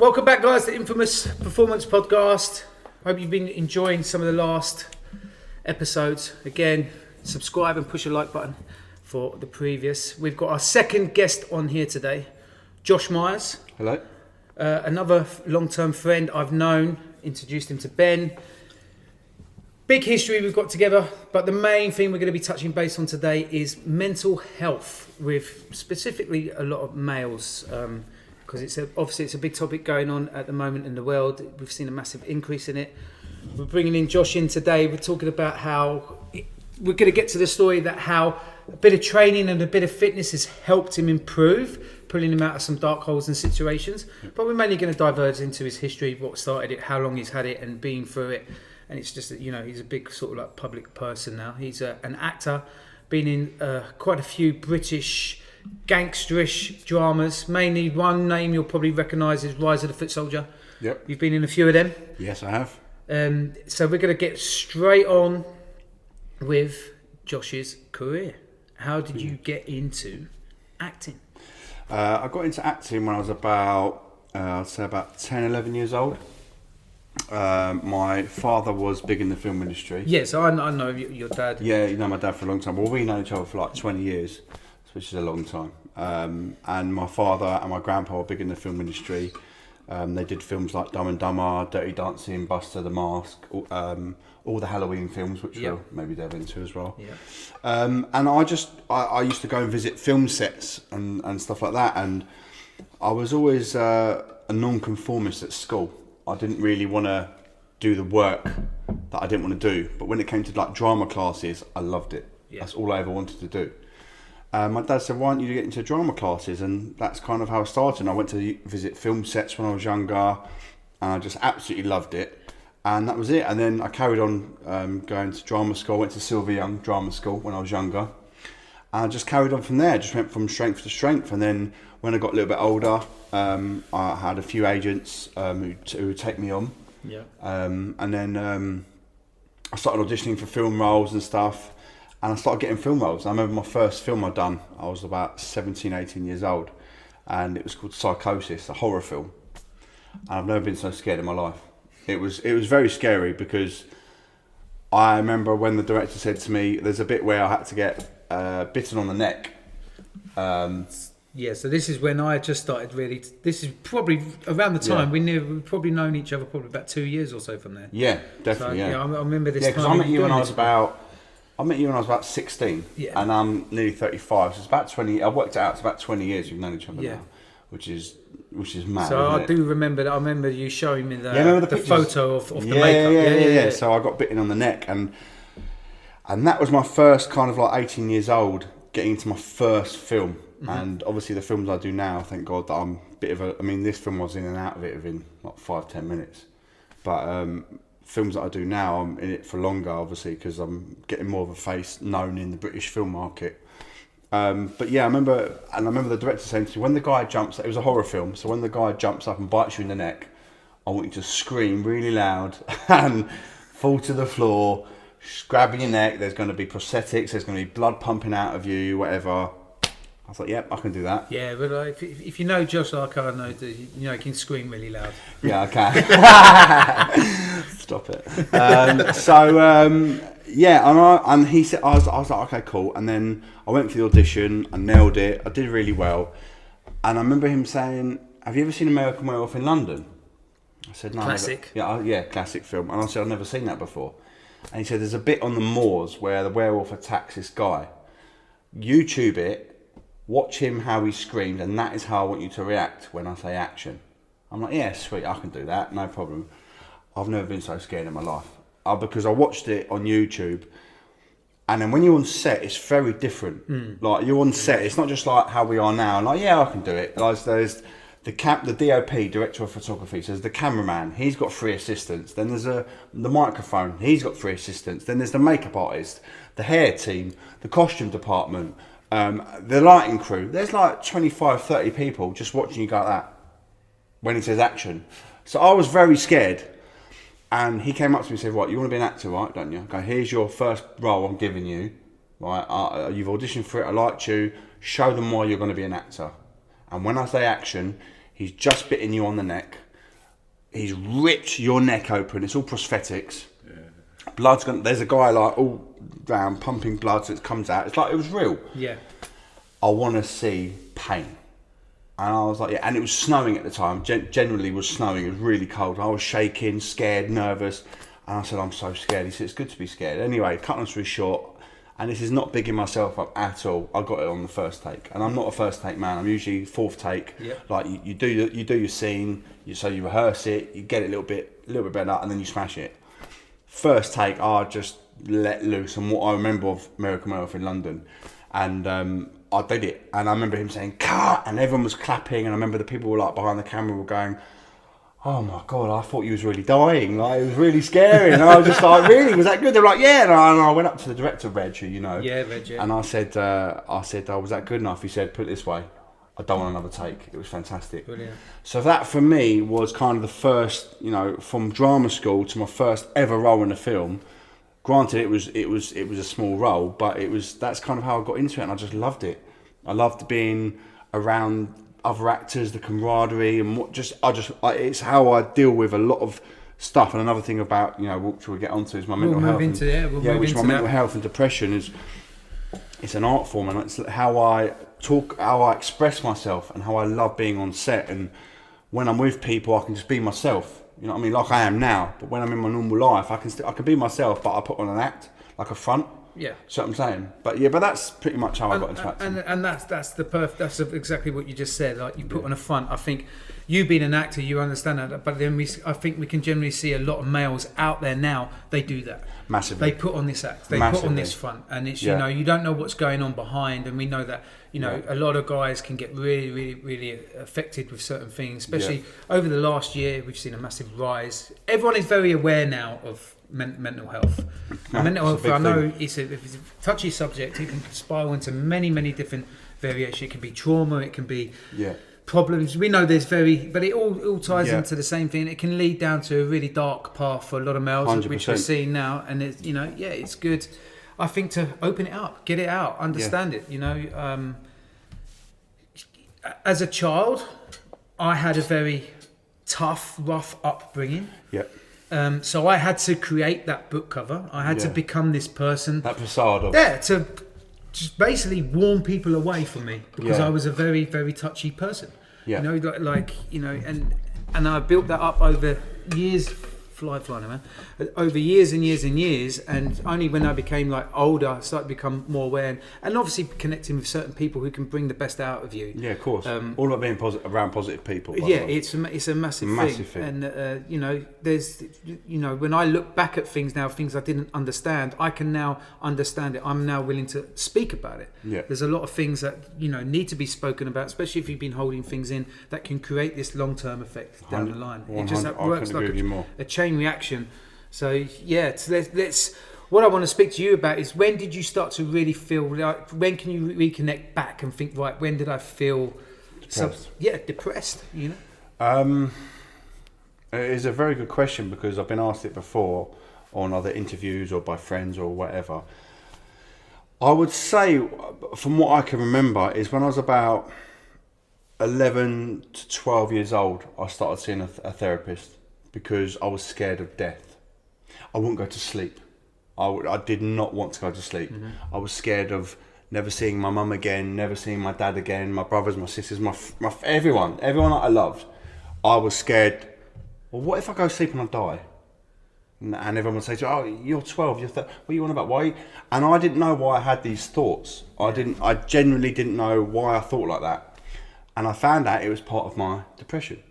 Welcome back, guys, to Infamous Performance Podcast. Hope you've been enjoying some of the last episodes. Again, subscribe and push a like button for the previous. We've got our second guest on here today, Josh Myers. Hello. Another long-term friend I've known, introduced him to Ben. Big history we've got together, but the main thing we're going to be touching base on today is mental health, with specifically a lot of males, because obviously it's a big topic going on at the moment in the world. We've seen a massive increase in it. We're bringing in Josh in today. We're talking about how we're going to get to the story that how a bit of training and a bit of fitness has helped him improve, pulling him out of some dark holes and situations. But we're mainly going to diverge into his history, what started it, how long he's had it, and being through it. And it's just that, you know, he's a big sort of like public person now. He's an actor, been in quite a few British gangsterish dramas. Mainly one name you'll probably recognise is Rise of the Footsoilder. Yep. You've been in a few of them. Yes, I have. So we're going to get straight on with Josh's career. How did you get into acting? I got into acting when I was about, I'd say about 10, 11 years old. My father was big in the film industry. Yes, I know your dad. Yeah, you know my dad for a long time. Well, we know each other for like 20 years, which is a long time. And my father and my grandpa were big in the film industry. They did films like Dumb and Dumber, Dirty Dancing, Buster, The Mask, all the Halloween films, which we'll maybe delve into as well. Yeah. And I used to go and visit film sets and stuff like that. And I was always a non-conformist at school. I didn't really want to do the work that I didn't want to do. But when it came to like drama classes, I loved it. Yeah. That's all I ever wanted to do. My dad said, why don't you get into drama classes? And that's kind of how I started. And I went to visit film sets when I was younger, and I just absolutely loved it. And that was it. And then I carried on going to drama school. I went to Sylvia Young Drama School when I was younger. And I just carried on from there, just went from strength to strength. And then when I got a little bit older, I had a few agents who would take me on. Yeah. And then I started auditioning for film roles and stuff. And I started getting film roles. I remember my first film I'd done, I was about 17, 18 years old. And it was called Psychosis, a horror film. And I've never been so scared in my life. It was very scary because I remember when the director said to me, there's a bit where I had to get bitten on the neck. Yeah, so this is when I just started really. This is probably around the time we've probably known each other probably about 2 years or so from there. Yeah, definitely. So, yeah, I remember this. Yeah, time. because I met you when I was about 16, and I'm nearly 35. So it's about 20. I worked it out. It's about 20 years we've known each other now, which is mad. So I do remember that. I remember you showing me the pictures? photo of the makeup. Yeah. So I got bitten on the neck, and that was my first kind of like 18 years old getting into my first film. Mm-hmm. And obviously the films I do now, thank God that I'm a bit of a. I mean, this film was in and out of it within like 5-10 minutes, but films that I do now, I'm in it for longer, obviously, because I'm getting more of a face known in the British film market. But yeah, I remember the director saying to me, when the guy jumps, it was a horror film, so when the guy jumps up and bites you in the neck, I want you to scream really loud and fall to the floor, grabbing your neck. There's going to be prosthetics, there's going to be blood pumping out of you, whatever. I thought, yep, I can do that. Yeah, but if you know Josh like I know, he can scream really loud. Yeah, I can. Stop it. And he said, I was like, okay, cool. And then I went for the audition, I nailed it, I did really well. And I remember him saying, have you ever seen American Werewolf in London? I said, no. Classic. Yeah, classic film. And I said, I've never seen that before. And he said, there's a bit on the moors where the werewolf attacks this guy. YouTube it. Watch him how he screamed, and that is how I want you to react when I say action. I'm like, yeah, sweet, I can do that, no problem. I've never been so scared in my life. Because I watched it on YouTube, and then when you're on set, it's very different. Like, you're on set, it's not just like how we are now. Like, yeah, I can do it. Like, there's the DOP, director of photography, so there's the cameraman, he's got 3 assistants. Then there's the microphone, he's got 3 assistants. Then there's the makeup artist, the hair team, the costume department, the lighting crew. There's like 25, 30 people just watching you go like that when he says action. So I was very scared. And he came up to me and said, right, you want to be an actor, right, don't you? I go, here's your first role I'm giving you. Right, you've auditioned for it, I liked you. Show them why you're going to be an actor. And when I say action, he's just bitten you on the neck. he's ripped your neck open. It's all prosthetics. Blood's gone. There's a guy like all down pumping blood, so it comes out. It's like it was real. Yeah. I want to see pain, and I was like, yeah. And it was snowing at the time. Generally, was snowing. It was really cold. I was shaking, scared, nervous, and I said, I'm so scared. He said, it's good to be scared. Anyway, cut long story short, and this is not bigging myself up at all. I got it on the first take, and I'm not a first take man. I'm usually fourth take. Yep. Like you do your scene. So you rehearse it. You get it a little bit better, and then you smash it. First take, I just let loose on what I remember of American Werewolf in London, and I did it. And I remember him saying "cut," and everyone was clapping. And I remember the people were like behind the camera were going, "Oh my god, I thought you was really dying. Like it was really scary." And I was just like, "Really? Was that good?" They were like, "Yeah." And I went up to the director, Reg, who you know. Yeah, Reg. Yeah. And I said, "Oh, was that good enough?" He said, "Put it this way, I don't want another take. It was fantastic." Brilliant. So that for me was kind of the first, from drama school to my first ever role in a film. Granted, it was a small role, but that's kind of how I got into it, and I just loved it. I loved being around other actors, the camaraderie, and it's how I deal with a lot of stuff. And another thing about which we'll get onto is my mental health. Mental health and depression is. It's an art form, and it's how I talk, how I express myself, and how I love being on set. And when I'm with people, I can just be myself. You know what I mean? Like I am now. But when I'm in my normal life, I can be myself, but I put on an act, like a front. Yeah. See what I'm saying? But that's pretty much how I got into acting. And that's exactly what you just said. Like you put on a front. I think you being an actor, you understand that. But then I think we can generally see a lot of males out there now. They do that massively. They put on this act. They put on this front, and it's you don't know what's going on behind. And we know that a lot of guys can get really, really, really affected with certain things. Especially over the last year, we've seen a massive rise. Everyone is very aware now of mental health. Mental health, I know it's a touchy subject. It can spiral into many, many different variations. It can be trauma. It can be problems. We know but it all ties into the same thing. It can lead down to a really dark path for a lot of males, 100%. which we're seeing now. And it's it's good. I think to open it up, get it out, understand it. As a child, I had a very tough, rough upbringing. Yep. So I had to create that book cover. I had to become this person. That facade of... Yeah, to just basically warn people away from me because I was a very, very touchy person. Yeah. And I built that up over years, flying man, over years and years and years, and only when I became like older, I started to become more aware, and obviously connecting with certain people who can bring the best out of you. Yeah, of course. All about being around positive people. It's a massive thing. And there's when I look back at things now, things I didn't understand, I can now understand it. I'm now willing to speak about it. Yeah. There's a lot of things that need to be spoken about, especially if you've been holding things in, that can create this long-term effect down the line. It just works like a chain reaction. So let's what I want to speak to you about is, when did you start to really feel like, when can you reconnect back and think, right, when did I feel depressed? It is a very good question, because I've been asked it before on other interviews or by friends or whatever. I would say, from what I can remember, is when I was about 11 to 12 years old, I started seeing a therapist, because I was scared of death. I wouldn't go to sleep. I did not want to go to sleep. Mm-hmm. I was scared of never seeing my mum again, never seeing my dad again, my brothers, my sisters, my everyone that I loved. I was scared. Well, what if I go to sleep and I die? And everyone would say to me, "Oh, you're 12. What are you on about? Why?" And I didn't know why I had these thoughts. I genuinely didn't know why I thought like that. And I found out it was part of my depression,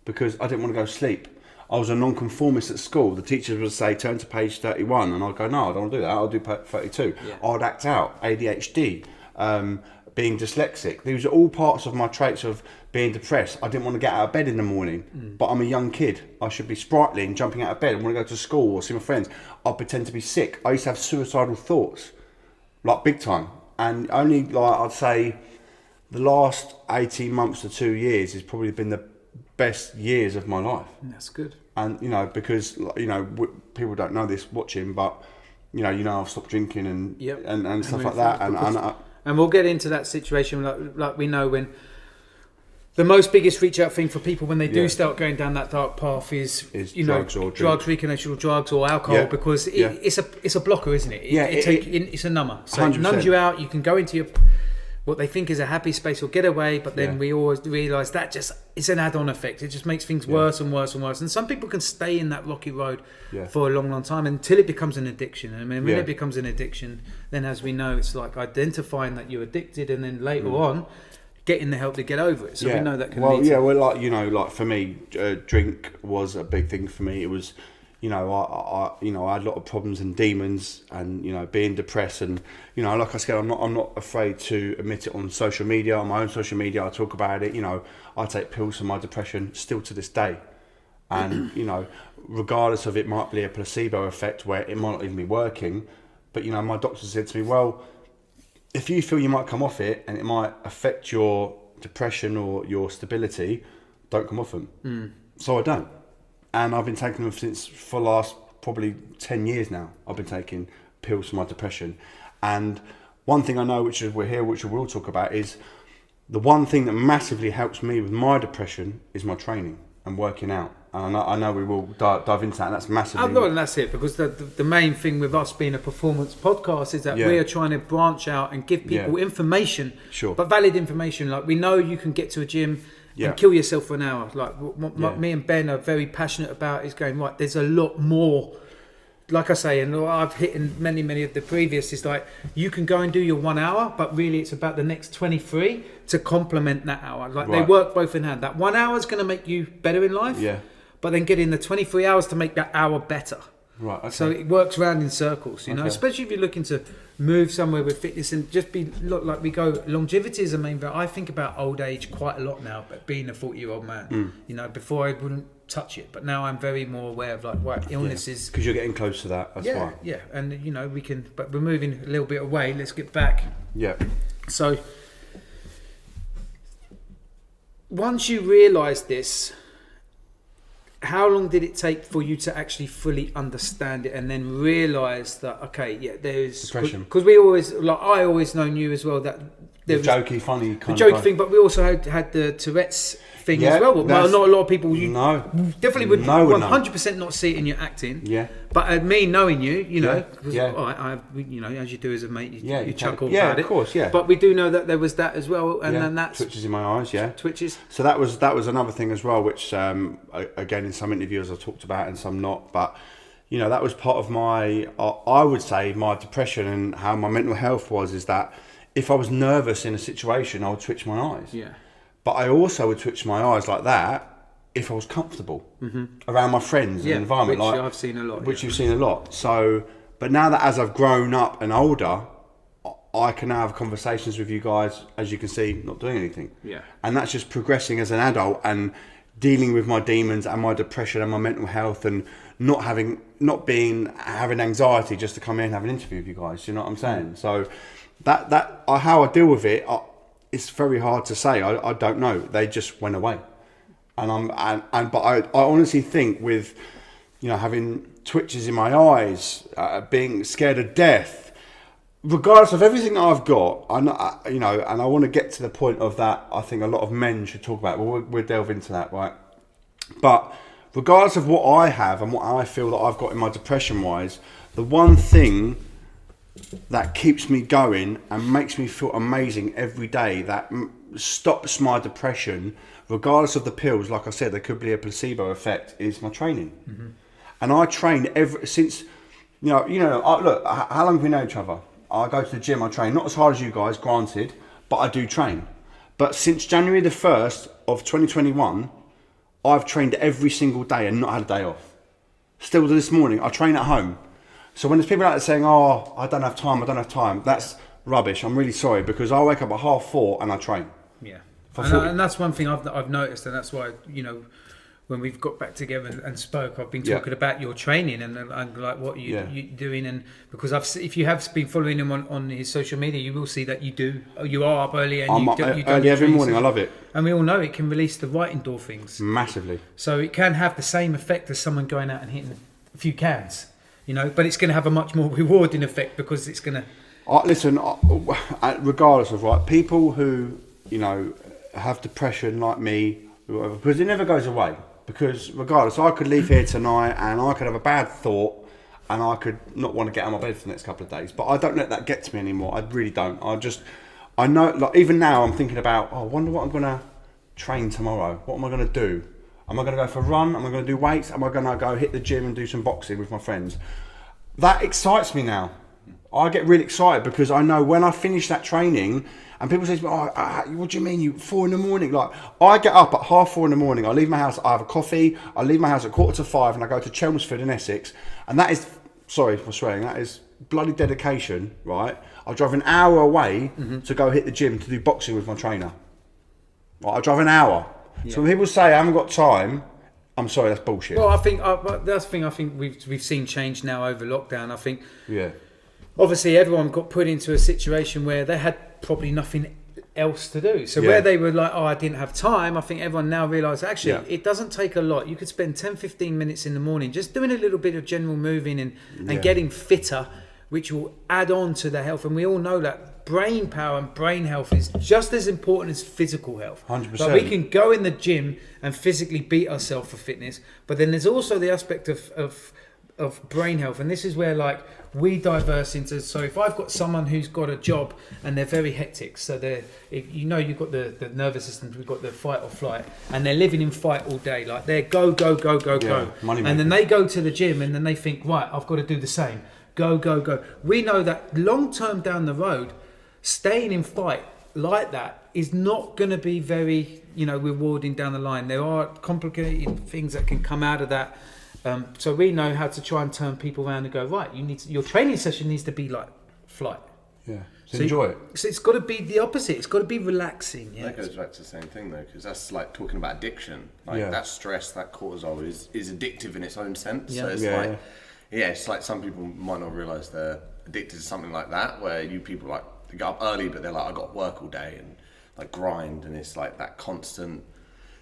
because I didn't want to go to sleep. I was a non-conformist at school. The teachers would say, turn to page 31. And I'd go, no, I don't want to do that. I'll do 32. Yeah. I'd act out, ADHD, being dyslexic. These are all parts of my traits of being depressed. I didn't want to get out of bed in the morning, but I'm a young kid. I should be sprightly and jumping out of bed. I want to go to school or see my friends. I'd pretend to be sick. I used to have suicidal thoughts, like big time. And only, I'd say, the last 18 months to 2 years has probably been the best years of my life. That's good. And because people don't know this watching, but I've stopped drinking and stuff like that, and we'll get into that situation like we know when The most biggest reach out thing for people when they do Yeah. start going down that dark path is drugs or drugs, recreational drugs or alcohol, Yeah. because it's a blocker, isn't it? Yeah, It's a number. So it 100%. numbs you out. You can go into what they think is a happy space or get away, but then we always realise that it's an add-on effect. It just makes things worse and worse and worse. And some people can stay in that rocky road for a long, long time until it becomes an addiction. And when it becomes an addiction, then as we know, it's like identifying that you're addicted, and then later on, getting the help to get over it. So we know that can lead to... Well, like for me, drink was a big thing for me. It was, I had a lot of problems and demons, and being depressed, and like I said, I'm not afraid to admit it on social media, on my own social media. I talk about it. I take pills for my depression still to this day, and regardless of it might be a placebo effect where it might not even be working, but my doctor said to me, well, if you feel you might come off it and it might affect your depression or your stability, don't come off them. So I don't. And I've been taking them for the last probably 10 years now. I've been taking pills for my depression. And one thing I know, which we'll talk about, is the one thing that massively helps me with my depression is my training and working out. And I know we will dive into that, and that's massively... And that's it, because the main thing with us being a performance podcast is that we are trying to branch out and give people information, but valid information. Like, we know you can get to a gym and kill yourself for an hour. Like, what me and Ben are very passionate about is going, right, there's a lot more. Like I say, and I've hit in many of the previous, is like, you can go and do your 1 hour, but really it's about the next 23 to complement that hour. Like, they work both in hand. That 1 hour is going to make you better in life. Yeah. But then getting the 23 hours to make that hour better. Right. Okay. So it works round in circles, especially if you're looking to move somewhere with fitness and just look like we go. Longevity is the main. I think about old age quite a lot now, but being a 40-year-old man, before I wouldn't touch it, but now I'm very more aware of illnesses. Because you're getting close to that. That's why. Yeah, and we can, but we're moving a little bit away. Let's get back. Yeah. So once you realise this, how long did it take for you to actually fully understand it and then realise that, there's depression? Because we always, I always known you as well, that there was jokey, funny kind the of jokey thing, but we also had the Tourette's thing as well. Not a lot of people. Definitely would 100% not see it in your acting. Yeah. But me knowing you, as you do as a mate, you chuckle about it. Yeah, of course, yeah. But we do know that there was that as well, and then that's twitches in my eyes, twitches. So that was another thing as well, which again in some interviews I talked about and some not, but that was part of my, I would say, my depression and how my mental health was. Is that if I was nervous in a situation, I would twitch my eyes. Yeah. But I also would twitch my eyes like that if I was comfortable around my friends and environment. Which I've seen a lot. Which you've seen a lot. So, but now that as I've grown up and older, I can now have conversations with you guys, as you can see, not doing anything. Yeah. And that's just progressing as an adult and dealing with my demons and my depression and my mental health, and not having anxiety just to come in and have an interview with you guys. Do you know what I'm saying? So that how I deal with it, it's very hard to say. I don't know. They just went away, but I honestly think with having twitches in my eyes, being scared of death, regardless of everything that I've got, and I want to get to the point of that. I think a lot of men should talk about. We'll delve into that, right? But regardless of what I have and what I feel that I've got in my depression wise, the one thing that keeps me going and makes me feel amazing every day, that stops my depression, regardless of the pills, like I said, there could be a placebo effect, is my training. And I train since, look, how long have we known each other? I go to the gym, I train, not as hard as you guys, granted, but I do train. But since January the 1st of 2021, I've trained every single day and not had a day off. Still to this morning, I train at home. So when there's people out there saying, I don't have time, that's rubbish. I'm really sorry, because I wake up at 4:30 and I train. Yeah. And that's one thing I've noticed, and that's why, when we've got back together and spoke, I've been talking about your training and like what you're doing, and because if you have been following him on his social media, you will see that you are up early and I'm up early every morning. I love it, and we all know it can release the right endorphins massively. So it can have the same effect as someone going out and hitting a few cans, but it's going to have a much more rewarding effect, because it's going to. Listen, regardless of people who have depression like me, because it never goes away. Because regardless, I could leave here tonight and I could have a bad thought and I could not want to get out of my bed for the next couple of days. But I don't let that get to me anymore. I really don't. I know, like even now I'm thinking about, I wonder what I'm going to train tomorrow. What am I going to do? Am I going to go for a run? Am I going to do weights? Am I going to go hit the gym and do some boxing with my friends? That excites me now. I get really excited because I know when I finish that training, and people say to me, what do you mean, you 4 a.m? Like, I get up at 4:30 a.m, I leave my house, I have a coffee, I leave my house at 4:45 and I go to Chelmsford in Essex, and that is, sorry for swearing, that is bloody dedication, right? I drive an hour away to go hit the gym to do boxing with my trainer. Right, I drive an hour. Yeah. So when people say I haven't got time, I'm sorry, that's bullshit. Well, I think that's the thing. I think we've seen change now over lockdown. I think, obviously, everyone got put into a situation where they had probably nothing else to do. So where they were like, I didn't have time, I think everyone now realised, actually, it doesn't take a lot. You could spend 10, 15 minutes in the morning just doing a little bit of general moving and getting fitter, which will add on to the health. And we all know that brain power and brain health is just as important as physical health. 100%. Like we can go in the gym and physically beat ourselves for fitness, but then there's also the aspect of brain health, and this is where like we diverse into. So if I've got someone who's got a job and they're very hectic, so you've got the nervous system, we've got the fight or flight, and they're living in fight all day, like they're go, and then they go to the gym and then they think, right, I've got to do the same, go. We know that long term down the road, staying in fight like that is not going to be very rewarding down the line. There are complicated things that can come out of that. So we know how to try and turn people around and go, right, your training session needs to be like flight. Yeah. So enjoy it. So it's got to be the opposite. It's got to be relaxing. Yeah. That goes back to the same thing though, because that's like talking about addiction. Like that stress, that cortisol is addictive in its own sense. Yeah. So it's it's like some people might not realise they're addicted to something like that, where people like they get up early but they're like, I got work all day and like grind, and it's like that constant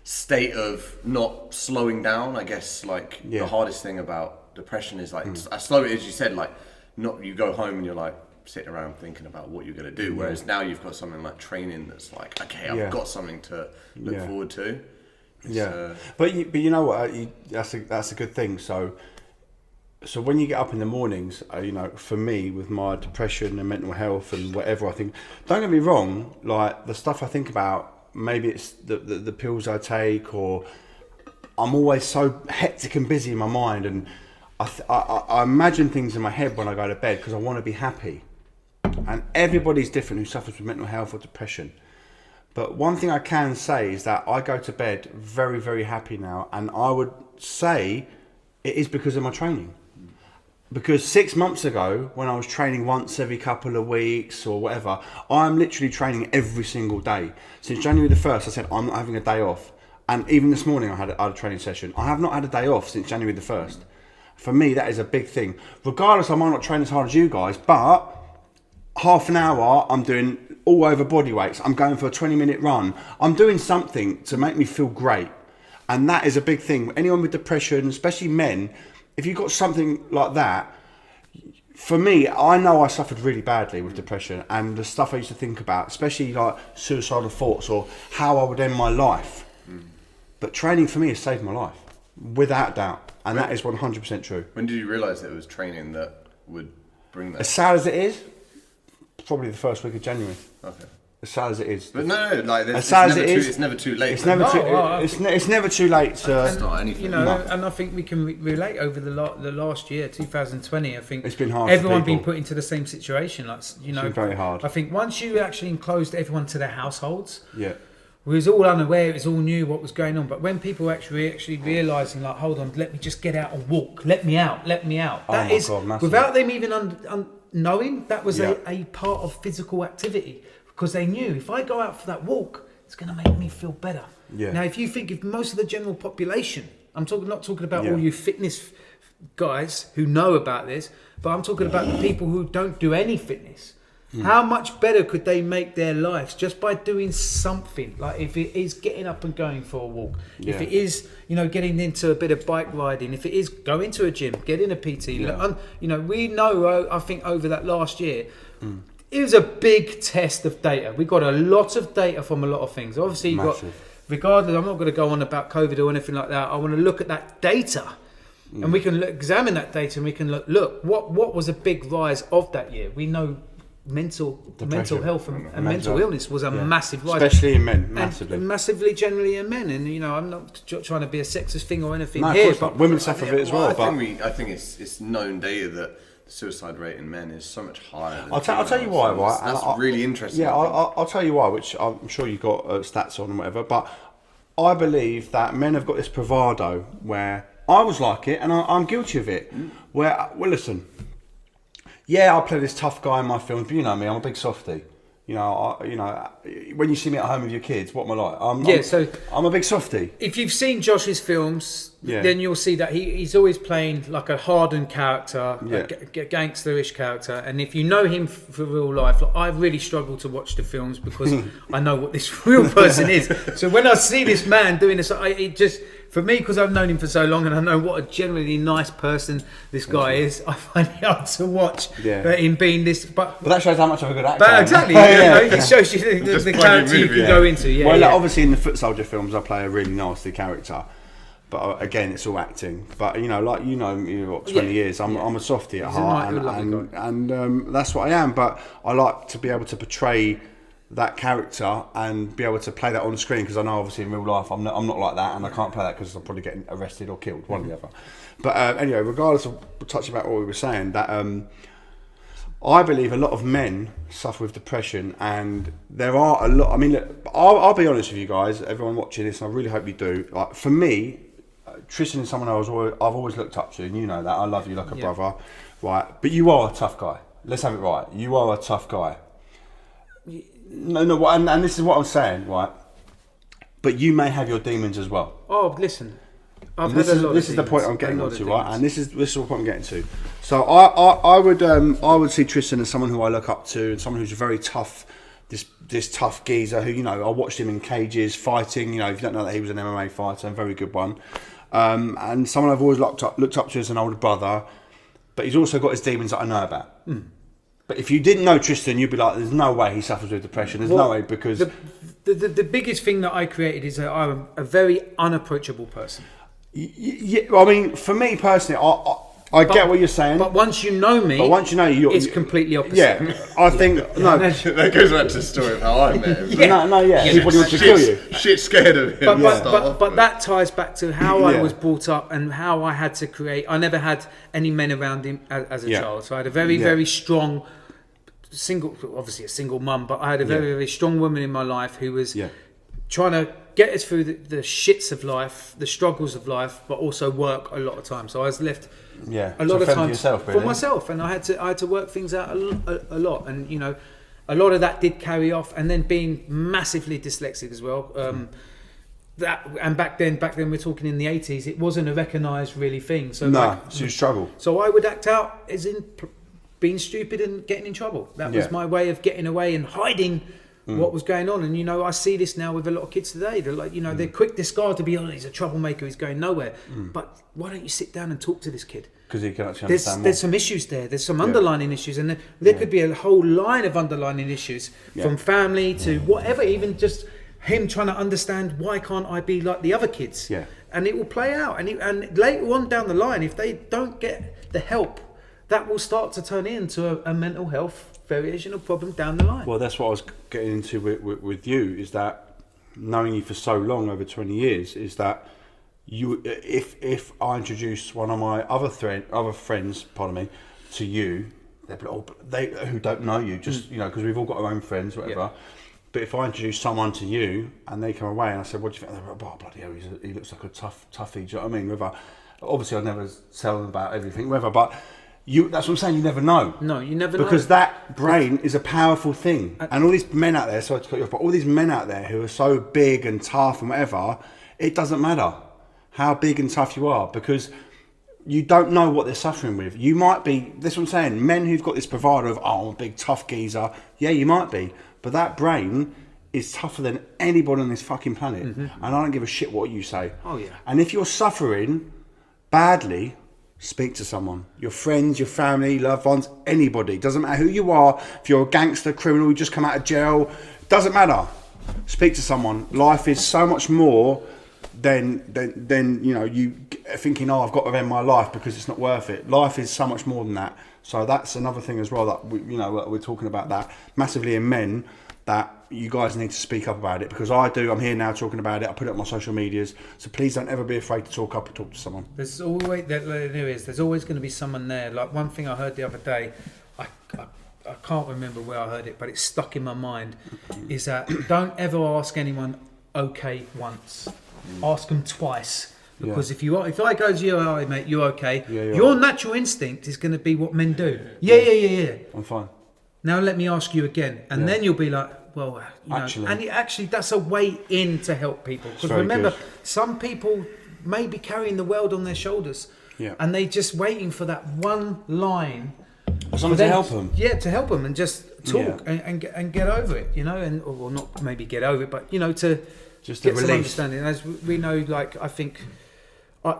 state of not slowing down. I guess the hardest thing about depression is like as slow as you said, like not you go home and you're like sitting around thinking about what you're going to do, whereas now you've got something like training that's like, okay, I've got something to look forward to. But you know what, that's a good thing. So when you get up in the mornings, for me with my depression and mental health and whatever, I think, don't get me wrong, like the stuff I think about, maybe it's the pills I take, or I'm always so hectic and busy in my mind, and I imagine things in my head when I go to bed because I want to be happy. And everybody's different who suffers with mental health or depression. But one thing I can say is that I go to bed very, very happy now, and I would say it is because of my training. Because 6 months ago, when I was training once every couple of weeks or whatever, I'm literally training every single day. Since January the 1st, I said, I'm not having a day off. And even this morning, I had a training session. I have not had a day off since January the 1st. For me, that is a big thing. Regardless, I might not train as hard as you guys, but half an hour, I'm doing all over body weights. I'm going for a 20-minute run. I'm doing something to make me feel great. And that is a big thing. Anyone with depression, especially men, if you've got something like that, for me, I know I suffered really badly with depression, and the stuff I used to think about, especially like suicidal thoughts or how I would end my life. But training for me has saved my life, without doubt. And that is 100% true. When did you realise that it was training that would bring that? As sad as it is, probably the first week of January. Okay. As sad as it is. But no, like as sad as it is, it's never too late. It's never it's never too late to start anything. And I think we can relate over the last year, 2020. I think it's been hard. Everyone been put into the same situation. Like it's been very hard. I think once you actually enclosed everyone to their households, we was all unaware. It was all new what was going on. But when people actually realising, like, hold on, let me just get out and walk. Let me out. That is without them even knowing that was a part of physical activity. Because they knew if I go out for that walk, it's going to make me feel better. Yeah. Now, if you think of most of the general population, I'm not talking about all you fitness guys who know about this, but I'm talking about the people who don't do any fitness. How much better could they make their lives just by doing something? Like if it is getting up and going for a walk, if it is getting into a bit of bike riding, if it is going to a gym, getting a PT. We know, I think over that last year. it was a big test of data. We got a lot of data from a lot of things. Obviously, you got, regardless, I'm not going to go on about COVID or anything like that. I want to look at that data. And we can examine that data and we can look what was a big rise of that year. We know mental health and mental illness was a massive rise. Especially in men, massively. And massively generally in men. And, you know, I'm not trying to be a sexist thing or anything no, here. But women suffer of it as well. I think it's known data that the suicide rate in men is so much higher than I'll tell you why, right? That's really interesting. Yeah, I'll tell you why, which I'm sure you've got stats on and whatever. But I believe that men have got this bravado where I was like it, and I'm guilty of it. Where, well, listen, yeah, I play this tough guy in my films, but you know me, I'm a big softie. You know, when you see me at home with your kids, what am I like? I'm a big softie. If you've seen Josh's films, then you'll see that he's always playing like a hardened character, a gangsterish character. And if you know him for real life, like, I really struggle to watch the films because I know what this real person is. So when I see this man doing this, it just... For me, because I've known him for so long and I know what a generally nice person this guy is, I find it hard to watch him being this. But that shows how much of a good actor. But exactly, you know, it shows you the character you can go into. Yeah, well, like, obviously in the Footsoilder films, I play a really nasty character. But again, it's all acting. But you know, like you know, what 20 years, I'm a softie at heart, and that's what I am. But I like to be able to portray that character and be able to play that on screen, because I know obviously in real life I'm not like that, and I can't play that because I'm probably getting arrested or killed, one or the other. But anyway, regardless of touching about what we were saying, that I believe a lot of men suffer with depression, and there are a lot. I mean, look, I'll be honest with you guys, everyone watching this, and I really hope you do. Like, for me, Tristan is someone I've always looked up to, and you know that I love you like a brother, right? But you are a tough guy. Let's have it right. You are a tough guy. No, and this is what I'm saying, right? But you may have your demons as well. Oh, listen, this is the point I'm getting onto, right? And this is the point I'm getting to. So I would see Tristan as someone who I look up to, and someone who's very tough. This tough geezer who, you know, I watched him in cages fighting. You know, if you don't know that, he was an MMA fighter, a very good one. And someone I've always looked up to as an older brother. But he's also got his demons that I know about. But if you didn't know Tristan, you'd be like, there's no way he suffers with depression. There's no way, because... The biggest thing that I created is that I'm a very unapproachable person. Yeah, I mean, for me personally, I get what you're saying. But once you know me, it's completely opposite. Yeah, I think... No, that goes back to the story of how I met him. Everybody wants to kill you. Shit scared of him. But that ties back to how I was brought up and how I had to create... I never had any men around him as a child. So I had a very, very strong... obviously a single mum, but I had a very, very strong woman in my life who was trying to get us through the shits of life, the struggles of life, but also work a lot of time. So I was left a lot of time for myself, and I had to work things out a lot, and you know, a lot of that did carry off, and then being massively dyslexic as well. Back then we're talking in the 80s, it wasn't a recognised really thing. So so you struggle. So I would act out as in being stupid and getting in trouble. That was my way of getting away and hiding what was going on. And you know, I see this now with a lot of kids today. They're like, you know, they're quick discard to be honest, he's a troublemaker, he's going nowhere. But why don't you sit down and talk to this kid? Because he can actually understand there's some issues there. There's some underlining issues, and there could be a whole line of underlining issues from family to whatever, even just him trying to understand, why can't I be like the other kids? And it will play out. And later on down the line, if they don't get the help, that will start to turn into a mental health variational problem down the line. Well, that's what I was getting into with you, is that knowing you for so long, over 20 years, is that you, if I introduce one of my other friends, to you, they'd be like, who don't know you, just, you know, because we've all got our own friends, whatever. But if I introduce someone to you and they come away and I said, what do you think? They're like, oh, bloody hell, he looks like a toughie, do you know what I mean? Whether, obviously I'd never tell them about everything, whether, but... that's what I'm saying, you never know. No, you never know. Because that brain is a powerful thing. And all these men out there, sorry to cut you off, but all these men out there who are so big and tough and whatever, it doesn't matter how big and tough you are, because you don't know what they're suffering with. You might be, that's what I'm saying, men who've got this bravado of, oh, I'm a big tough geezer. Yeah, you might be. But that brain is tougher than anybody on this fucking planet. And I don't give a shit what you say. Oh, yeah. And if you're suffering badly, speak to someone. Your friends, your family, loved ones, anybody. Doesn't matter who you are. If you're a gangster, criminal, you just come out of jail, doesn't matter. Speak to someone. Life is so much more than you know, you thinking, oh, I've got to end my life because it's not worth it. Life is so much more than that. So that's another thing as well that we're talking about that massively in men, that you guys need to speak up about it, because I do. I'm here now talking about it. I put it on my social medias. So please don't ever be afraid to talk up and talk to someone. There's always there's always going to be someone there. Like one thing I heard the other day, I can't remember where I heard it, but it's stuck in my mind, is that don't ever ask anyone okay once. Ask them twice. Because if I go to you, oh, mate, you okay? Your natural instinct is going to be what men do. Yeah. I'm fine. Now let me ask you again, and then you'll be like, well, you know, actually that's a way in to help people. Because remember, some people may be carrying the world on their shoulders, and they just waiting for that one line. Someone to help them. Yeah, to help them and just talk and get over it, you know, and or not maybe get over it, but you know, to just get some understanding. As we know, like I think.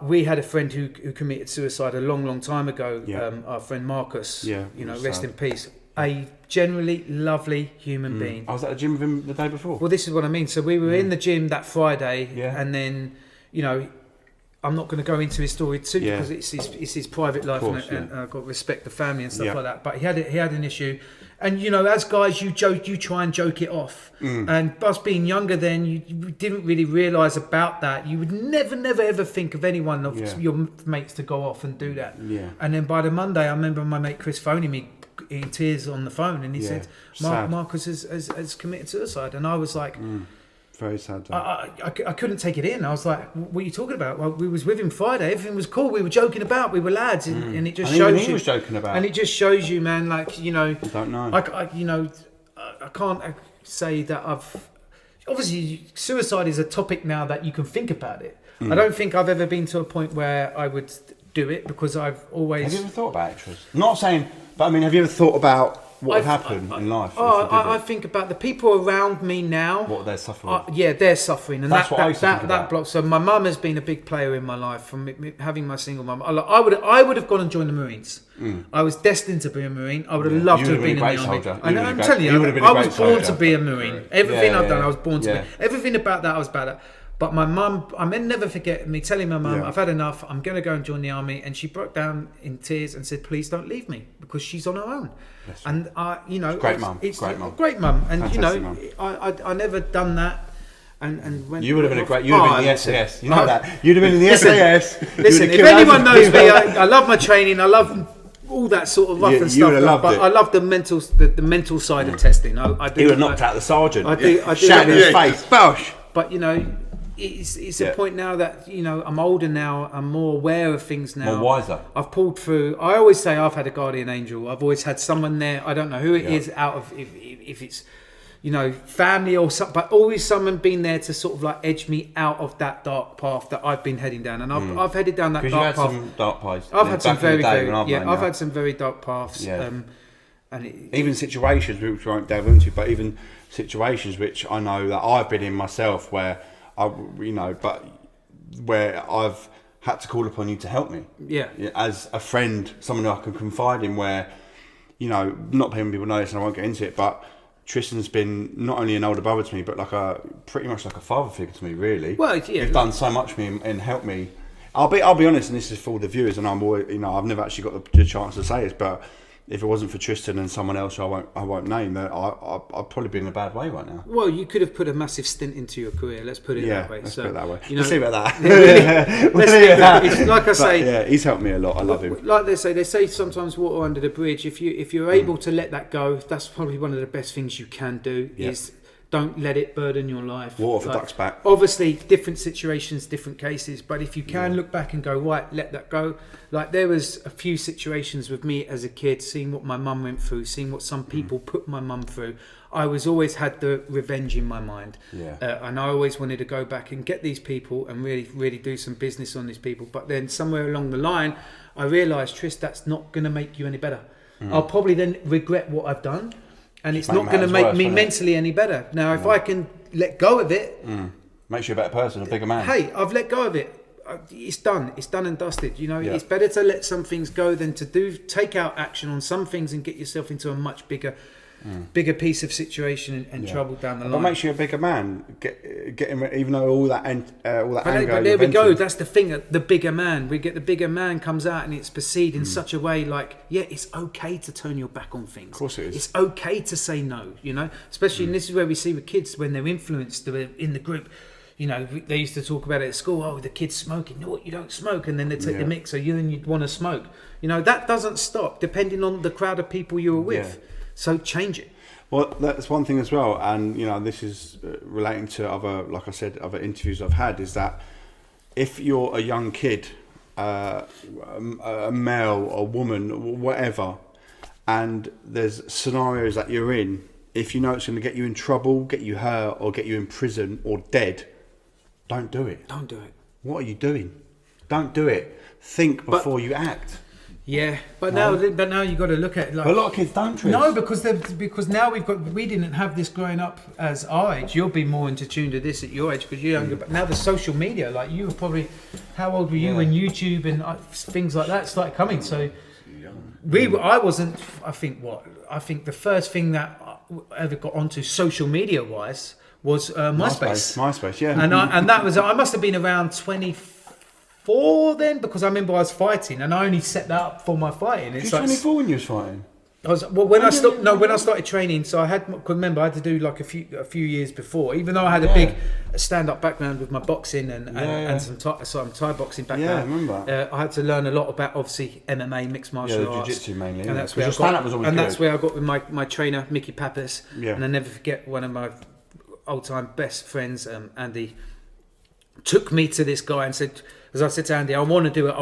We had a friend who committed suicide a long time ago. Our friend Marcus. You know, rest in peace. A generally lovely human being. I was at the gym with him the day before. Well, this is what I mean. So we were in the gym that Friday, and then, you know, I'm not going to go into his story too because it's his private life, and I've got to respect the family and stuff like that. But he had an issue, and you know, as guys, you try and joke it off. And us being younger then, you didn't really realise about that. You would never ever think of anyone of your mates to go off and do that. And then by the Monday, I remember my mate Chris phoning me in tears on the phone, and he said, Marcus has committed suicide, and I was like. Very sad. I couldn't take it in. I was like, what are you talking about? Well, we was with him Friday. Everything was cool. We were joking about. We were lads. And it just shows you. Was joking about. And it just shows you, man, like, you know. I don't know. I can't say that I've... Obviously, suicide is a topic now that you can think about it. I don't think I've ever been to a point where I would do it, because I've always... Have you ever thought about it, Tris? Not saying... But, I mean, have you ever thought about... what would happen in life? I think about the people around me now. What they're suffering. They're suffering, and that's what I used to think about. That blocks. So my mum has been a big player in my life, from having my single mum. I would have gone and joined the Marines. I was destined to be a Marine. I would have loved to have been in the army. I'm telling you, I was born to be a Marine. Everything I've done, I was born to be. Everything about that, I was bad at. But my mum, I may never forget me telling my mum, I've had enough, I'm going to go and join the army. And she broke down in tears and said, please don't leave me, because she's on her own. Yes. And, you know... Great mum. Great mum. And, fantastic, you know, mum. I never done that. And when, you would have been you'd have been in the SAS. You know that. You'd have been in the SAS. Listen, if anyone knows me, I love my training. I love all that sort of rough and stuff. But I love the mental side of testing. I do. He would have knocked out the sergeant. I do. Shouting in his face. Bosh! But, you know... It's a point now that, you know, I'm older now, I'm more aware of things now. More wiser. I've pulled through. I always say I've had a guardian angel. I've always had someone there. I don't know who it is, out of if it's, you know, family or something, but always someone been there to sort of like edge me out of that dark path that I've been heading down. And I've headed down that dark path. Because you had some dark paths. I've had some I've had some very dark paths. Yeah. Even situations which we won't delve into, but even situations which I know that I've been in myself where but where I've had to call upon you to help me. Yeah. As a friend, someone who I can confide in, where, you know, not many people know this and I won't get into it, but Tristan's been not only an older brother to me, but pretty much like a father figure to me, really. Well, yeah. You've done so much for me and helped me. I'll be honest, and this is for all the viewers, and I'm always, you know, I've never actually got the chance to say this, but if it wasn't for Tristan and someone else who I won't name, I'd probably be in a bad way right now. Well, you could have put a massive stint into your career. Let's put it that way. Let's put it that way. You know, let's leave it at that. It's like I say. He's helped me a lot. I love him. Like they say sometimes water under the bridge. If you're able to let that go, that's probably one of the best things you can do. Is don't let it burden your life. Water for ducks back. Obviously, different situations, different cases. But if you can look back and go, right, let that go. Like there was a few situations with me as a kid, seeing what my mum went through, seeing what some people put my mum through. I always had the revenge in my mind. And I always wanted to go back and get these people and really, really do some business on these people. But then somewhere along the line, I realised, Tris, that's not going to make you any better. I'll probably then regret what I've done. And it's not going to make me mentally any better. Now, if I can let go of it... Makes you a better person, a bigger man. Hey, I've let go of it. it's done. It's done and dusted. You know, Yeah. it's better to let some things go than to take out action on some things and get yourself into a much bigger piece of situation and trouble down the line. But makes you a bigger man. Getting even though all that anger. But there we go. That's the thing. The bigger man. We get the bigger man comes out and it's perceived in such a way like, yeah, it's okay to turn your back on things. Of course it is. It's okay to say no. You know, especially and this is where we see with kids when they're influenced in the group. You know, they used to talk about it at school. Oh, the kid's smoking. No, you don't smoke. And then they take the mix. So you'd want to smoke. You know, that doesn't stop depending on the crowd of people you were with. Yeah. So change it. Well, that's one thing as well, and you know, this is relating to other, like I said, other interviews I've had. Is that if you're a young kid, a male, a woman, whatever, and there's scenarios that you're in, if you know it's going to get you in trouble, get you hurt, or get you in prison or dead, don't do it. Don't do it. What are you doing? Don't do it. Think before you act. Yeah, but now you got to look at it like A lot of kids don't. Tris. no, because now we didn't have this growing up as our age. You'll be more into tune to this at your age because you're younger. But now the social media, like you were probably, how old were you when YouTube and things like that started coming? So I wasn't. I think the first thing that I ever got onto social media wise was MySpace. MySpace, yeah. And that was I must have been around 24 then because I remember I was fighting and I only set that up for my fighting. You were 24 when you was fighting. When I started training, so I had to do like a few years before, even though I had a big stand-up background with my boxing and some Thai boxing background. Yeah, I remember. I had to learn a lot about obviously MMA, mixed martial arts, jiu-jitsu mainly. and that's where where stand-up was always good. that's where I got with my trainer Mickey Pappas. Yeah. And I never forget one of my old-time best friends, Andy, took me to this guy and said. As I said to Andy, I want to do it.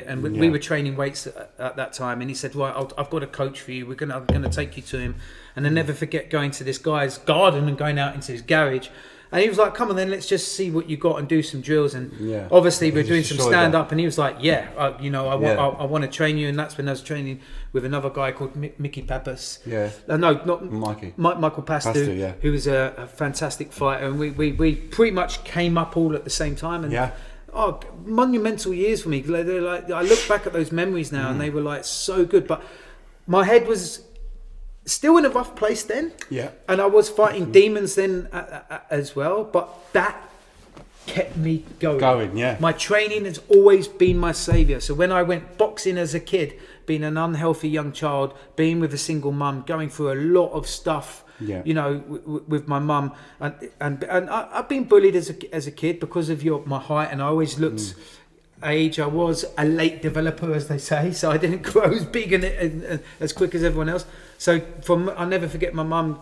And we were training weights at that time. And he said, right, I've got a coach for you. We're going to take you to him. And I never forget going to this guy's garden and going out into his garage. And he was like, come on then, let's just see what you got and do some drills. And obviously we're doing some stand-up. And he was like, I want to train you. And that's when I was training with another guy called Mickey Pappas. Yeah. No, not Mikey. Michael Pastu, who was a fantastic fighter. And we pretty much came up all at the same time. And monumental years for me. They're like, I look back at those memories now and they were like so good. But my head was still in a rough place then. Yeah. And I was fighting demons then as well. But that kept me going. My training has always been my saviour. So when I went boxing as a kid, being an unhealthy young child, being with a single mum, going through a lot of stuff. Yeah. You know, with my mum, and I've been bullied as a kid because of my height, and I always looked age. I was a late developer, as they say, so I didn't grow as big and as quick as everyone else. So I'll never forget my mum.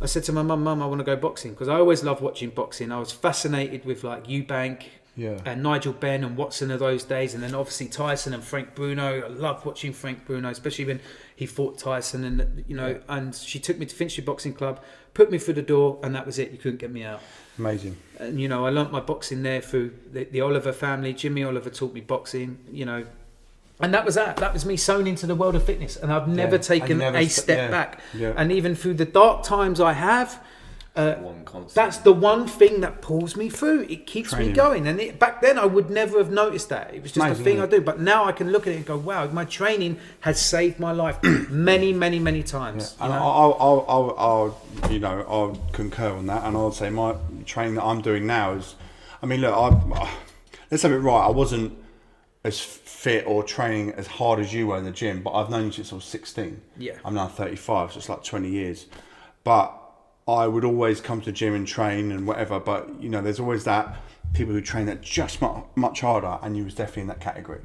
I said to my mum, I want to go boxing because I always loved watching boxing. I was fascinated with like Eubank. And Nigel Benn and Watson of those days, and then obviously Tyson and Frank Bruno. I loved watching Frank Bruno, especially when he fought Tyson. And and she took me to Finchley Boxing Club, put me through the door, and that was it. You couldn't get me out. Amazing. And I learnt my boxing there through the Oliver family. Jimmy Oliver taught me boxing. And that was that. That was me sewn into the world of fitness, and I've never taken a step back. Yeah. And even through the dark times I have. That's the one thing that pulls me through. It keeps me going. And back then I would never have noticed that. It was just a thing I do. But now I can look at it and go, wow, my training has saved my life many, many, many times. Yeah. And I'll concur on that. And I'll say my training that I'm doing now is, I mean, look, let's have it right. I wasn't as fit or training as hard as you were in the gym, but I've known you since I was 16. Yeah. I'm now 35, so it's like 20 years. But I would always come to the gym and train and whatever, but there's always that people who train that just much harder, and you was definitely in that category.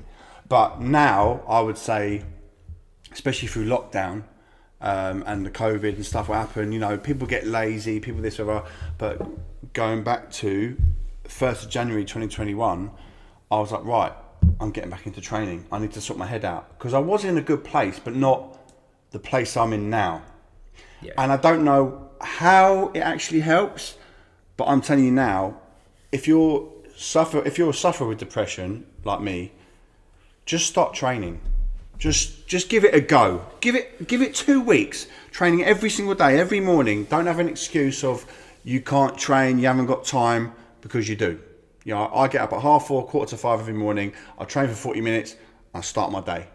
But now I would say, especially through lockdown and the COVID and stuff what happened, people get lazy, people this whatever. But going back to 1st of January 2021, I was like, right, I'm getting back into training. I need to sort my head out because I was in a good place, but not the place I'm in now. Yeah. And I don't know how it actually helps, but I'm telling you now, if you're a sufferer with depression like me, just start training. Just give it a go. Give it 2 weeks training every single day, every morning. Don't have an excuse of you can't train, you haven't got time, because you do. You know, I get up at 4:30, 4:45 every morning. I train for 40 minutes. I start my day.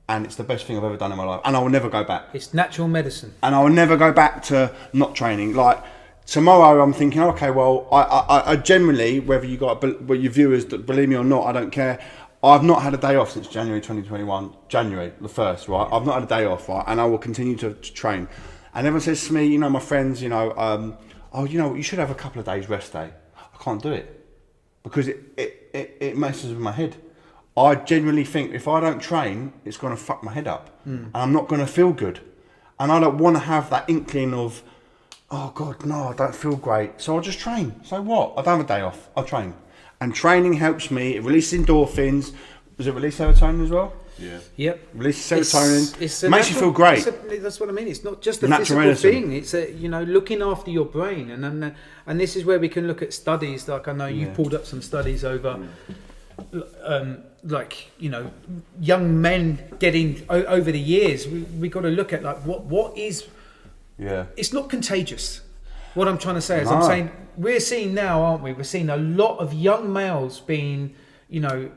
And it's the best thing I've ever done in my life. And I will never go back. It's natural medicine. And I will never go back to not training. Like, tomorrow I'm thinking, okay, well, I generally, whether your viewers believe me or not, I don't care. I've not had a day off since January 2021, January the 1st, right? I've not had a day off, right? And I will continue to train. And everyone says to me, you know, my friends, you know, oh, you know, you should have a couple of days rest day. I can't do it because it messes with my head. I genuinely think if I don't train, it's going to fuck my head up. And I'm not going to feel good. And I don't want to have that inkling of, oh God, no, I don't feel great. So I'll just train. So what? I don't have a day off. I'll train. And training helps me. It releases endorphins. Does it release serotonin as well? Yeah. Yep. Releases serotonin. It's makes you feel great. That's what I mean. It's not just a Natural physical medicine. thing. It's you know, looking after your brain, and this is where we can look at studies. Like I know you've pulled up some studies over, like, you know, young men getting over the years. We got to look at like what is. Yeah. It's not contagious. What I'm trying to say is, No. I'm saying we're seeing now, aren't we? We're seeing a lot of young males being, you know,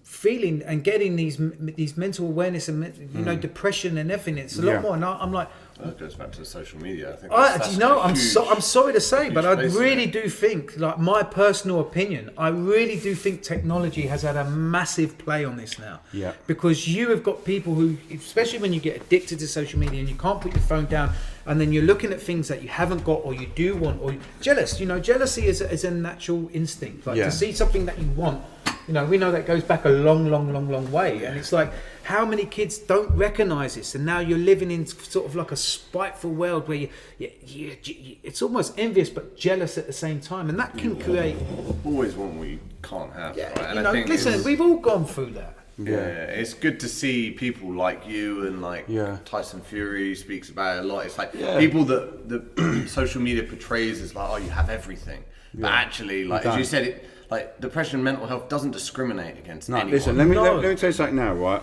feeling and getting these mental awareness and you know, depression and everything. It's a lot more. And I'm like, That goes back to the social media. I think. you know, I'm sorry to say, but I place in really it. do think, like my personal opinion, I really do think technology has had a massive play on this now. Yeah. Because you have got people who, especially when you get addicted to social media and you can't put your phone down, and then you're looking at things that you haven't got or you do want, or jealous. You know, jealousy is a natural instinct. Like to see something that you want. You know, we know that goes back a long way, and it's like, how many kids don't recognise this? And now you're living in sort of like a spiteful world where it's almost envious but jealous at the same time, and that can create. Always want what you can't have. Yeah, right? And you know, I think listen, we've all gone through that. Yeah, it's good to see people like you and like Yeah. Tyson Fury speaks about it a lot. It's like people that social media portrays as like, oh, you have everything, but actually, like as you said, it like depression, mental health doesn't discriminate against anyone. Listen, let me tell you something now, right?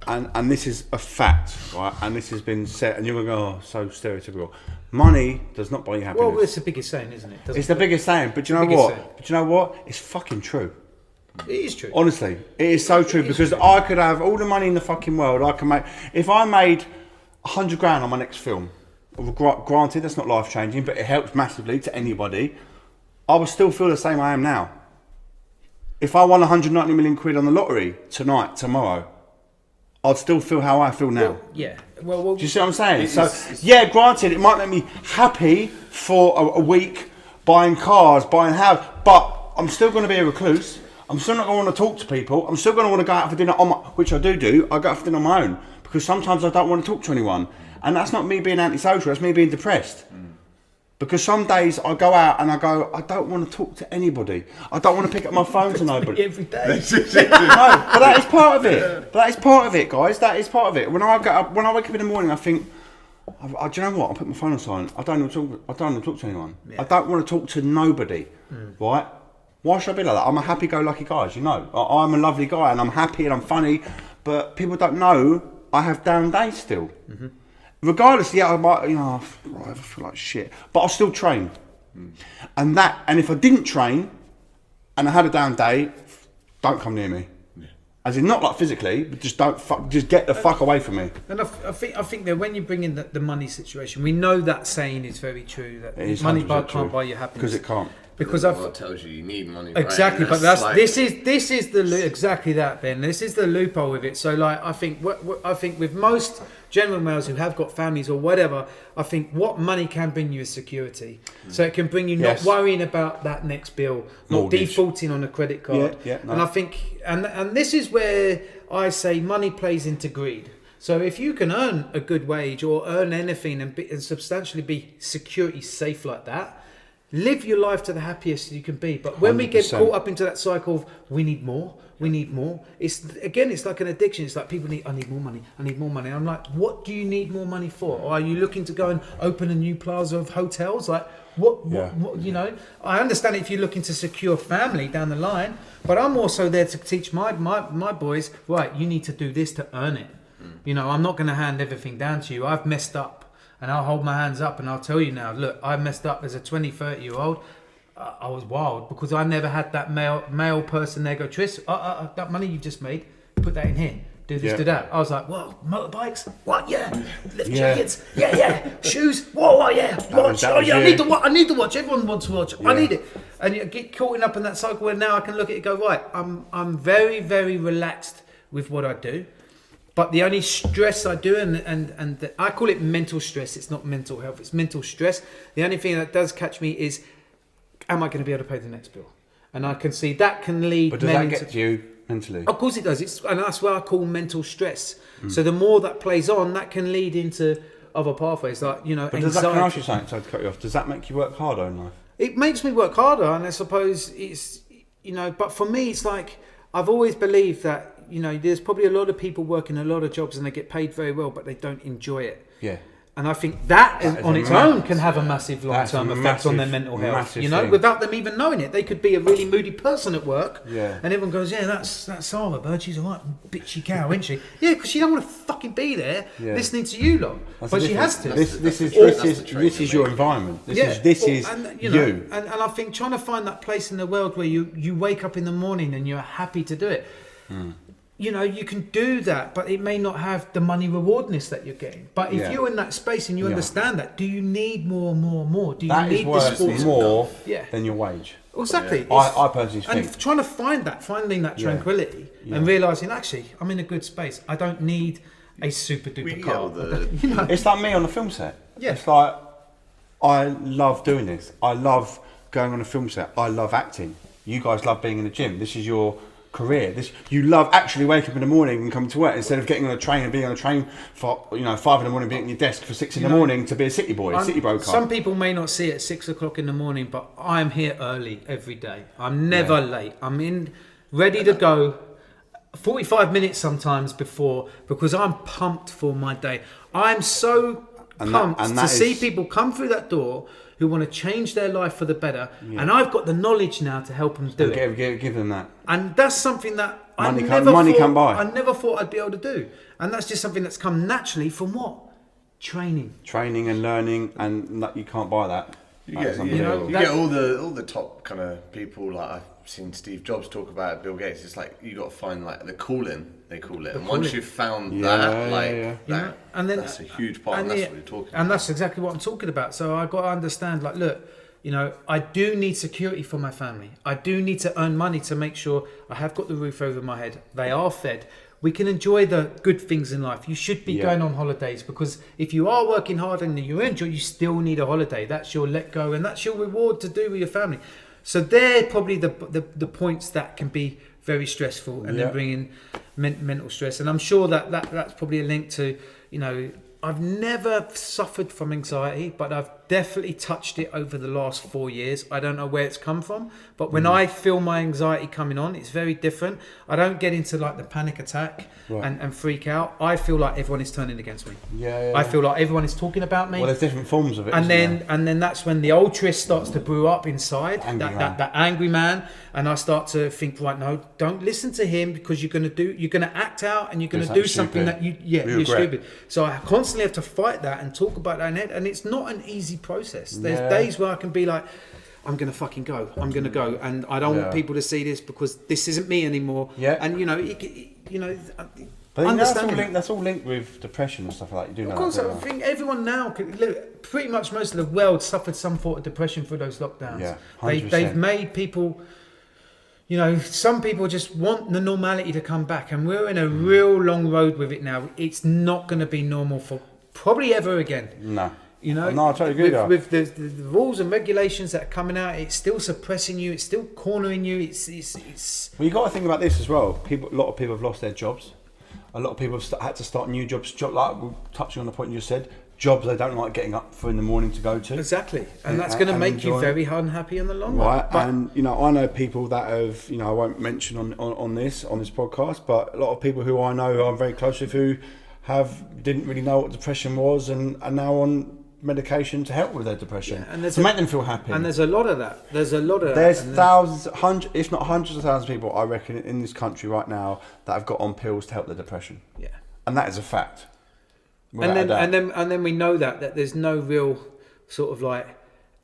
And this is a fact, right? And this has been said, and you're going to go, oh, so stereotypical. Money does not buy you happiness. Well, it's the biggest saying, isn't it? It's the biggest saying, but you know Biggest what? saying. But you know what? It's fucking true. It is true. Honestly, it is so true because I could have all the money in the fucking world. I can make, if I made 100 grand on my next film, granted that's not life changing, but it helps massively to anybody, I would still feel the same I am now. If I won 190 million quid on the lottery tonight, tomorrow, I'd still feel how I feel now. Well, Do you see what I'm saying? Granted, it might make me happy for a week, buying cars, buying houses, but I'm still going to be a recluse. I'm still not going to want to talk to people. I'm still going to want to go out for dinner, which I do. I go out for dinner on my own because sometimes I don't want to talk to anyone. And that's not me being antisocial, that's me being depressed. Because some days I go out and I don't want to talk to anybody. I don't want to pick up my phone to nobody. every day. No, but that is part of it. That is part of it, guys. That is part of it. When I wake up in the morning, I think, do you know what? I put my phone on silent. I don't want to talk to anyone. I don't want to talk to nobody. Right? Why should I be like that? I'm a happy-go-lucky guy, as you know. I'm a lovely guy and I'm happy and I'm funny, but people don't know I have down days still. Regardless, I might, I feel like shit, but I'll still train. And if I didn't train and I had a down day, don't come near me. As in, not like physically, but just just get the fuck away from me. And I think that when you bring in the money situation, we know that saying is very true, that It is money 100% can't buy you happiness. Because it can't. Because It tells you need money. exactly, right? but this is the exactly that, Ben. This is the loophole with it. So, like, I think with most general males who have got families or whatever, I think what money can bring you is security. So it can bring you not worrying about that next bill, not Mortgage. defaulting on a credit card. No. And I think, and this is where I say money plays into greed. So if you can earn a good wage or earn anything and substantially be security safe like that, live your life to the happiest you can be. But when we get 100%. caught up into that cycle of we need more, it's like an addiction. It's like I need more money. I'm like, what do you need more money for? Or are you looking to go and open a new plaza of hotels? Like what you know? I understand if you're looking to secure family down the line, but I'm also there to teach my boys, right, you need to do this to earn it. You know, I'm not going to hand everything down to you. I've messed up. And I'll hold my hands up and I'll tell you now, look, I messed up as a 20, 30-year-old. I was wild because I never had that male person there go, Tris, that money you've just made, put that in here. Do this, do that. I was like, whoa, motorbikes? What? Yeah. Lift jackets? Yeah. Shoes? Whoa, yeah. Watch? Oh, yeah, I need to watch. Everyone wants to watch. I need it. And you get caught up in that cycle where now I can look at it and go, right, I'm very, very relaxed with what I do. But the only stress I do, and I call it mental stress. It's not mental health. It's mental stress. The only thing that does catch me is, am I going to be able to pay the next bill? And I can see that can lead. But does that get to you mentally? Of course it does. And that's what I call mental stress. So the more that plays on, that can lead into other pathways, like But anxiety. does that, can I ask you something? Sorry to cut you off. Does that make you work harder in life? It makes me work harder, and I suppose it's But for me, it's like I've always believed that there's probably a lot of people working a lot of jobs and they get paid very well, but they don't enjoy it. Yeah. And I think that on its own can have a massive long-term effect on their mental health. Without them even knowing it, they could be a really moody person at work. Yeah. And everyone goes, that's Sarah Bird. She's a right bitchy cow, isn't she? Yeah, because she don't want to fucking be there listening to you lot, but she has to. This is your environment. This is you. And I think trying to find that place in the world where you wake up in the morning and you're happy to do it. You can do that, but it may not have the money rewardness that you're getting. But if you're in that space and you understand that, do you need more? Do you need the sports more than your wage? Exactly. I personally think. And trying to finding that tranquility and realising, actually, I'm in a good space. I don't need a super duper car. It's like me on the film set. Yeah. It's like, I love doing this. I love going on a film set. I love acting. You guys love being in the gym. This is your career. You love actually waking up in the morning and coming to work instead of getting on a train and being on a train for 5 in the morning, being at your desk for 6 in the morning to be a city boy, a city broker. Some people may not see it at 6 o'clock in the morning, but I'm here early every day. I'm never late. I'm ready to go 45 minutes sometimes before, because I'm pumped for my day. I'm so pumped to see people come through that door who want to change their life for the better, and I've got the knowledge now to help them do it. Give them that. And that's something that money can't buy. I never thought I'd be able to do. And that's just something that's come naturally from what? Training and learning, and that you can't buy that. You get all the top kind of people, like I've seen Steve Jobs talk about it, Bill Gates. It's like you got to find like the calling, they call it. And once you've found that's a huge part. And that's what you're talking about. And that's exactly what I'm talking about. So I got to understand, like, look, I do need security for my family. I do need to earn money to make sure I have got the roof over my head. They are fed. We can enjoy the good things in life. You should be going on holidays, because if you are working hard and you enjoy, you still need a holiday. That's your let go, and that's your reward to do with your family. So they're probably the points that can be very stressful, and then bring in mental stress. And I'm sure that's probably a link to, I've never suffered from anxiety, but I've definitely touched it over the last 4 years. I don't know where it's come from, but when I feel my anxiety coming on, it's very different. I don't get into like the panic attack and freak out. I feel like everyone is turning against me. I feel like everyone is talking about me. Well, there's different forms of it. And then that's when the old Tris starts to brew up inside, that angry man. And I start to think, right, no, don't listen to him, because you're going to act out and you're going to do something that you're stupid. So I constantly have to fight that and talk about that in head, and it's not an easy process. There's days where I can be like, I'm going to fucking go. I'm going to go, and I don't want people to see this, because this isn't me anymore. And but that's all linked with depression and stuff like that. You do know. Of course, I think everyone now, pretty much most of the world suffered some form of depression through those lockdowns. Yeah, 100%. They've made people. Some people just want the normality to come back, and we're in a real long road with it now. It's not going to be normal for probably ever again. No. No, I totally agree with the rules and regulations that are coming out, it's still suppressing you. It's still cornering you. It's. Well, you got to think about this as well. A lot of people have lost their jobs. A lot of people have had to start new jobs. Like touching on the point you just said, jobs they don't like getting up for in the morning to go to. Exactly, and that's going to make you very unhappy in the long run. Right, and I know people that have, I won't mention on this podcast, but a lot of people who I know who I'm very close with who didn't really know what depression was and are now on medication to help with their depression, and to make them feel happy. And there's a lot of that. There's thousands, hundreds, if not hundreds of thousands of people, I reckon, in this country right now that have got on pills to help their depression. Yeah, and that is a fact. And then we know that there's no real sort of like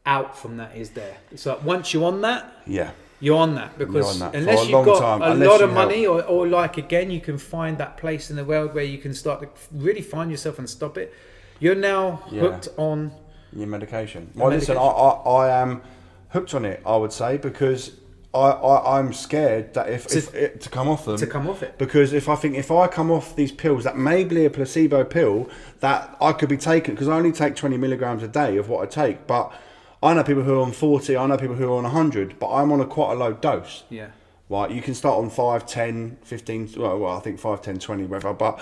out from that is there. It's like once you're on that, Yeah. you're on that, because You're on that for unless a you've long got time, a unless lot you of money, or like again, you can find that place in the world where you can start to really find yourself and stop it. You're now hooked on your medication. Well, listen, I am hooked on it, I would say, because I'm scared that if to come off them. To come off it. Because if I come off these pills that may be a placebo pill that I could be taking, because I only take 20 milligrams a day of what I take, but I know people who are on 40, I know people who are on 100, but I'm on quite a low dose. Yeah. Right, you can start on 5, 10, 15, well I think 5, 10, 20, whatever, but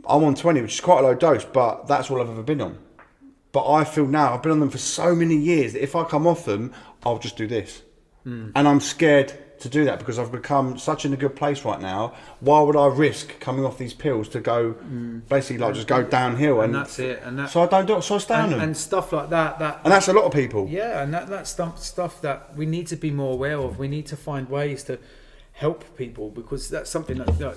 I'm on 20, which is quite a low dose, but that's all I've ever been on. But I feel now, I've been on them for so many years, that if I come off them, I'll just do this. And I'm scared to do that because I've become such in a good place right now. Why would I risk coming off these pills to go, basically like just go downhill? And that's it. And so I don't do it, so I stay on them. And stuff like that. And that's a lot of people. Yeah, and that's stuff that we need to be more aware of. We need to find ways to help people, because that's something that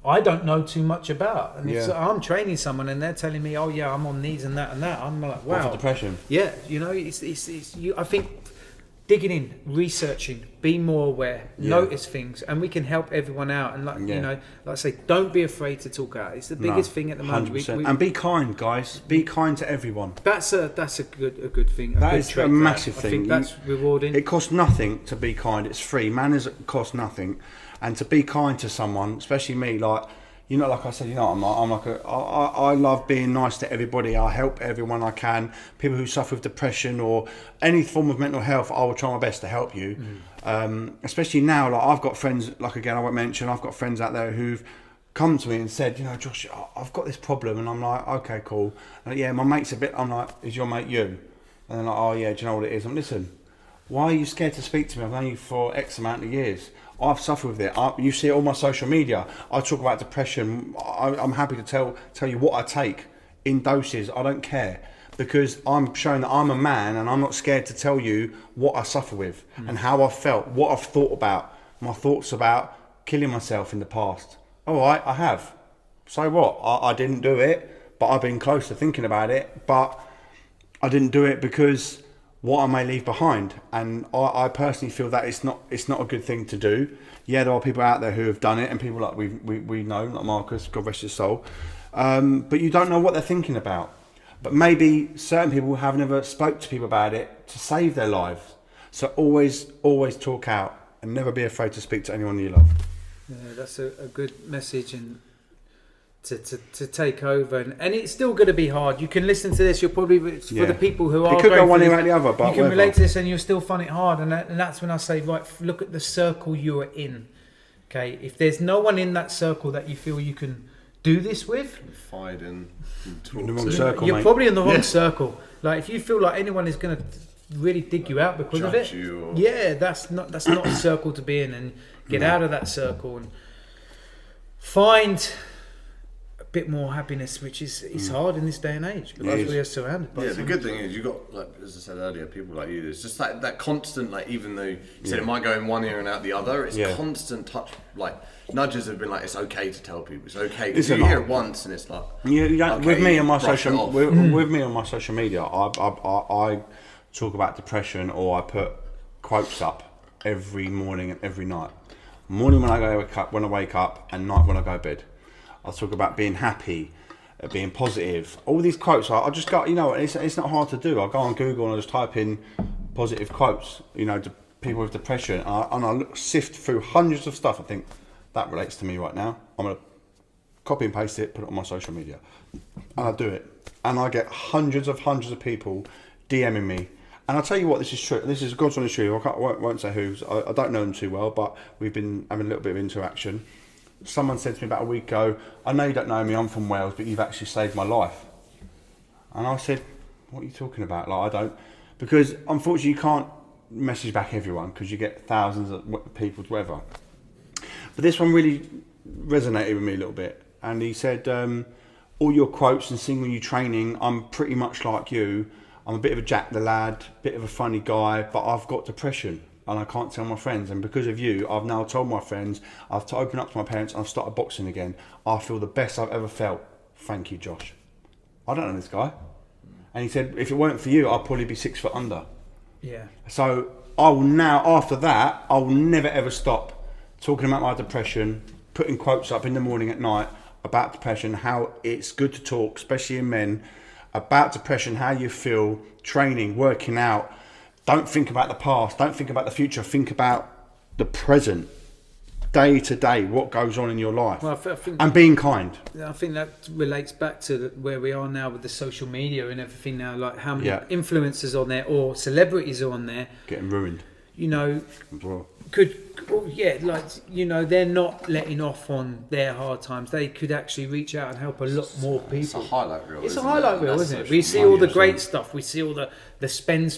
I don't know too much about. And if I'm training someone and they're telling me, oh yeah, I'm on these and that, I'm like, wow. For depression. Yeah, it's you. I think digging in, researching, be more aware, notice things, and we can help everyone out. And like I say, don't be afraid to talk out. It's the biggest thing at the moment. 100%. And be kind, guys. Be kind to everyone. That's a good thing. That is a massive thing. I think that's rewarding. It costs nothing to be kind. It's free. Manners cost nothing, and to be kind to someone, especially me, like. Like I said, I love being nice to everybody. I help everyone I can. People who suffer with depression or any form of mental health, I will try my best to help you. Especially now, like I've got friends, like again, I won't mention, I've got friends out there who've come to me and said, Josh, I've got this problem. And I'm like, okay, cool. And yeah, my mate's a bit, I'm like, is your mate you? And they're like, oh yeah, do you know what it is? I'm listen, why are you scared to speak to me? I've known you for X amount of years. I've suffered with it. You see it on my social media. I talk about depression. I'm happy to tell you what I take in doses. I don't care, because I'm showing that I'm a man and I'm not scared to tell you what I suffer with and how I've felt, what I've thought about, my thoughts about killing myself in the past. All right, I have. So what? I didn't do it, but I've been close to thinking about it. But I didn't do it because what I may leave behind, and I personally feel that it's not a good thing to do. Yeah, there are people out there who have done it, and people like we know, like Marcus, God rest his soul. But you don't know what they're thinking about. But maybe certain people have never spoke to people about it to save their lives. So always talk out and never be afraid to speak to anyone you love. Yeah, that's a good message, and to take over, and it's still going to be hard. You can listen to this, you'll probably, for the people who are, it could go one ear out the other, but you can relate to this and you'll still find it hard, and that's when I say, right, look at the circle you are in. Okay, if there's no one in that circle that you feel you can do this with, confide in the wrong circle, you're mate. probably in the wrong circle. Like if you feel like anyone is going to really dig you out because of it, that's not a circle to be in, and get out of that circle and find bit more happiness, which is hard in this day and age because we are surrounded by the good thing is you got, like as I said earlier, people like you. It's just like that constant, like even though you said it might go in one ear and out the other, it's constant touch. Like nudges have been like, it's okay to tell people, it's okay because you hear it once and it's like with me on my social media, I talk about depression, or I put quotes up every morning and every night. Morning when I wake up, and night when I go to bed. I talk about being happy, being positive. All these quotes, I just got, it's not hard to do. I go on Google and I just type in positive quotes, to people with depression. And I sift through hundreds of stuff. I think that relates to me right now. I'm going to copy and paste it, put it on my social media. And I do it. And I get hundreds of people DMing me. And I'll tell you what, this is true. This is God's honest truth. I won't say who. I don't know them too well, but we've been having a little bit of interaction. Someone said to me about a week ago, I know you don't know me, I'm from Wales, but you've actually saved my life. And I said, what are you talking about? Like, I don't, because unfortunately you can't message back everyone because you get thousands of people, whatever. But this one really resonated with me a little bit. And he said, all your quotes and seeing you training, I'm pretty much like you. I'm a bit of a Jack the Lad, bit of a funny guy, but I've got depression. And I can't tell my friends, and because of you, I've now told my friends, I've opened up to my parents, and I've started boxing again. I feel the best I've ever felt. Thank you, Josh. I don't know this guy. And he said, if it weren't for you, I'd probably be 6 foot under. Yeah. So I will now, after that, I will never ever stop talking about my depression, putting quotes up in the morning, at night, about depression, how it's good to talk, especially in men, about depression, how you feel, training, working out. Don't think about the past, don't think about the future, think about the present, day to day, what goes on in your life. Well, I think, and being kind. I think that relates back to where we are now with the social media and everything now, like how many influencers on there or celebrities are on there. Getting ruined. You know, well. They're not letting off on their hard times. They could actually reach out and help a lot more people. It's a highlight reel. It's a highlight reel, isn't it? We see all the great stuff. We see all the spend.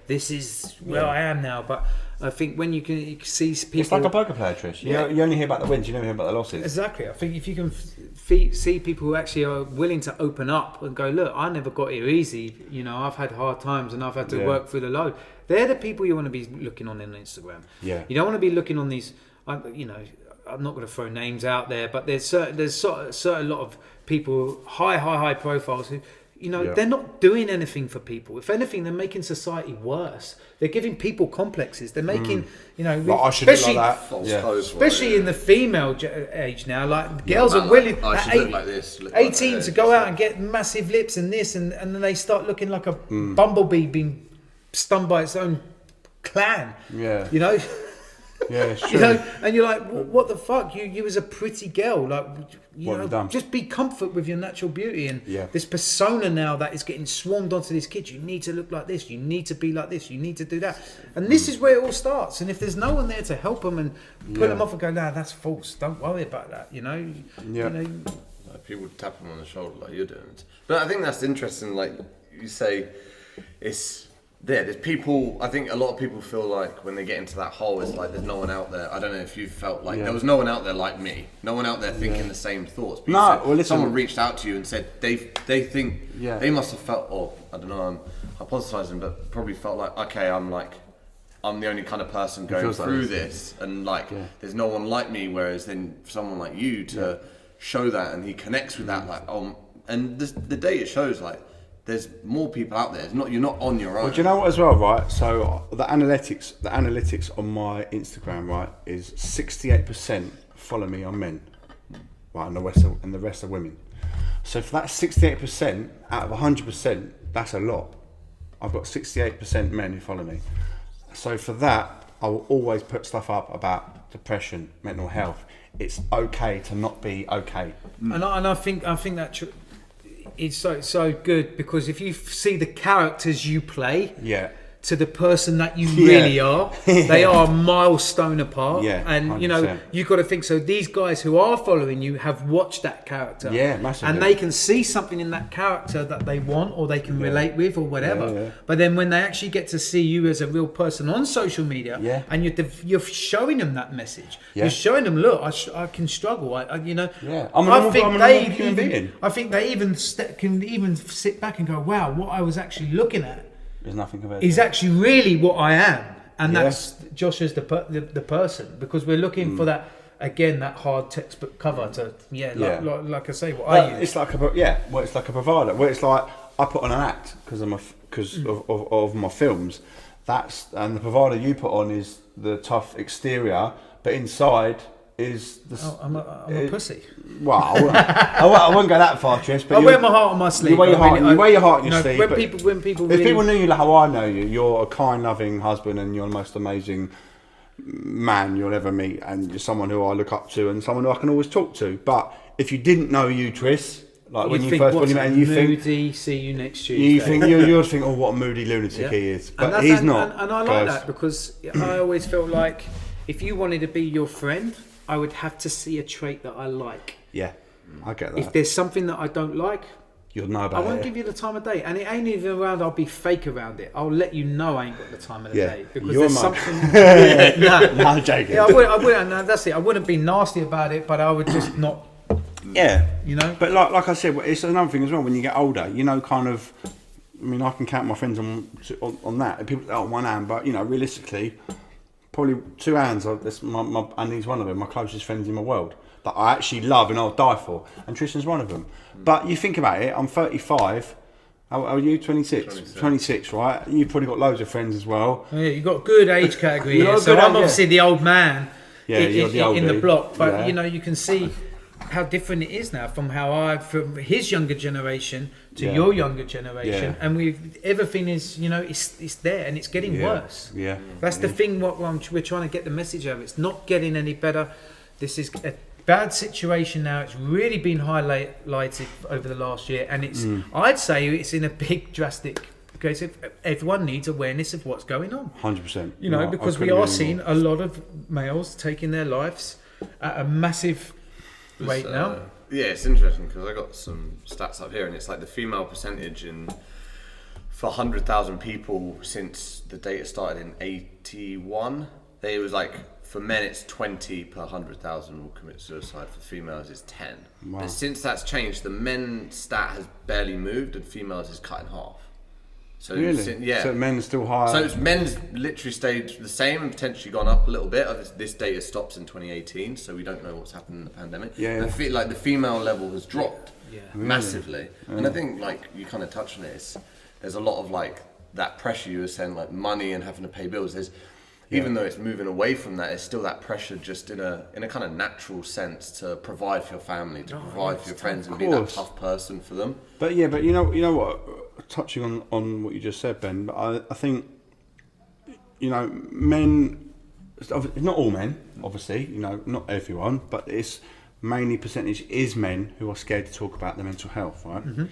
This is where I am now. But I think when you can see people, it's like a poker player, Trish. You only hear about the wins. You never hear about the losses. Exactly. I think if you can see people who actually are willing to open up and go, look, I never got here easy. You know, I've had hard times and I've had to work through the load. They're the people you want to be looking on Instagram. Yeah. You don't want to be looking on these. I'm not going to throw names out there, but there's certain lot of people, high profiles who, they're not doing anything for people. If anything, they're making society worse. They're giving people complexes. They're making, I should look like that. Especially in the female age now, like girls are willing at look like this, 18 to go out and get massive lips and this, and then they start looking like a bumblebee being stung by its own clan. Yeah. Yeah, it's true. And you're like, what the fuck? You was a pretty girl. Like, just be comfort with your natural beauty. And this persona now that is getting swarmed onto these kids. You need to look like this. You need to be like this. You need to do that. And this is where it all starts. And if there's no one there to help them and pull them off and go, nah, that's false. Don't worry about that. People tap them on the shoulder like you're doing. But I think that's interesting. Like you say, there's people. I think a lot of people feel like when they get into that hole, it's like there's no one out there. I don't know if you felt like there was no one out there like me. No one out there thinking the same thoughts. But listen, someone reached out to you and said they think they must have felt. Oh, I don't know. I'm hypothesizing, but probably felt like I'm the only kind of person going through this, and there's no one like me. Whereas then for someone like you to show that, and he connects with that, and the data shows there's more people out there. You're not on your own. Well, do you know what as well, right? So the analytics on my Instagram, right, is 68% follow me on men, right, and the rest are women. So for that 68% out of 100%, that's a lot. I've got 68% men who follow me. So for that, I will always put stuff up about depression, mental health. It's okay to not be okay. And I think that. It's so good because if you see the characters you play to the person that you really are, they are a milestone apart. And 100%. You've got to think, so these guys who are following you have watched that character. Massively. And they can see something in that character that they want or they can relate with or whatever. But then when they actually get to see you as a real person on social media and you're showing them that message, you're showing them, look, I can struggle. I think they even can even sit back and go, wow, what I was actually looking at there's nothing compared is actually really what I am, and that's Josh as the person, because we're looking for that again, that hard textbook cover to like I say, what I use. It's like it's like a provider. Where it's like I put on an act because of my films. And the provider you put on is the tough exterior, but inside is the. I'm a pussy. Well, I wouldn't go that far, Trish. But I wear my heart on my sleeve. You wear your heart on your sleeve. When people if people knew you like how I know you, you're a kind, loving husband, and you're the most amazing man you'll ever meet, and you're someone who I look up to, and someone who I can always talk to. But if you didn't know you, Trish, when you first met, and you think, see you next Tuesday. You'd think, oh, what a moody lunatic he is, but he's not. And I like that because I always felt like if you wanted to be your friend, I would have to see a trait that I like. Yeah, I get that. If there's something that I don't like, you'll know about it. I won't give you the time of day, and it ain't even around. I'll be fake around it. I'll let you know I ain't got the time of the day because there's something. No, I'm joking. I wouldn't. No, that's it. I wouldn't be nasty about it, but I would just not. Yeah, But like I said, it's another thing as well. When you get older, kind of. I mean, I can count my friends on that. People, one hand, but realistically. Probably 2 hands. And he's one of them, my closest friends in the world that I actually love and I'll die for. And Tristan's one of them. But you think about it, I'm 35. How are you? 26? 26, right? You've probably got loads of friends as well. Yeah, you've got a good age category You've got here. a So good I'm age, obviously the old man you're the old in the dude. block. But, Yeah. you know, you can see how different it is now from his younger generation to your younger generation. Yeah. And everything is, you know, it's there and it's getting worse. Yeah. That's the thing we're trying to get the message of. It's not getting any better. This is a bad situation now. It's really been highlighted over the last year, and it's I'd say it's in a big drastic case. Everyone needs awareness of what's going on. 100%. You know, because we are seeing a lot of males taking their lives at a massive rate now. Yeah, it's interesting because I got some stats up here, and it's like the female percentage for 100,000 people since the data started in 81. It was like, for men it's 20 per 100,000 will commit suicide. For females it's 10. Wow. But since that's changed, the men stat has barely moved and females is cut in half. So Really? yeah. So men are still higher. So it's men's literally stayed the same and potentially gone up a little bit. This data stops in 2018, so we don't know what's happened in the pandemic. Yeah. Like the female level has dropped massively, Really? and I think like you kind of touched on it. There's a lot of like that pressure you were saying, like money and having to pay bills. Even though it's moving away from that, there's still that pressure just in a kind of natural sense to provide for your family, to provide for your friends, and be that tough person for them. But you know what? Touching on what you just said, Ben, but I think, you know, men, not all men, obviously, you know, not everyone, but it's mainly percentage is men who are scared to talk about their mental health, right? Mm-hmm.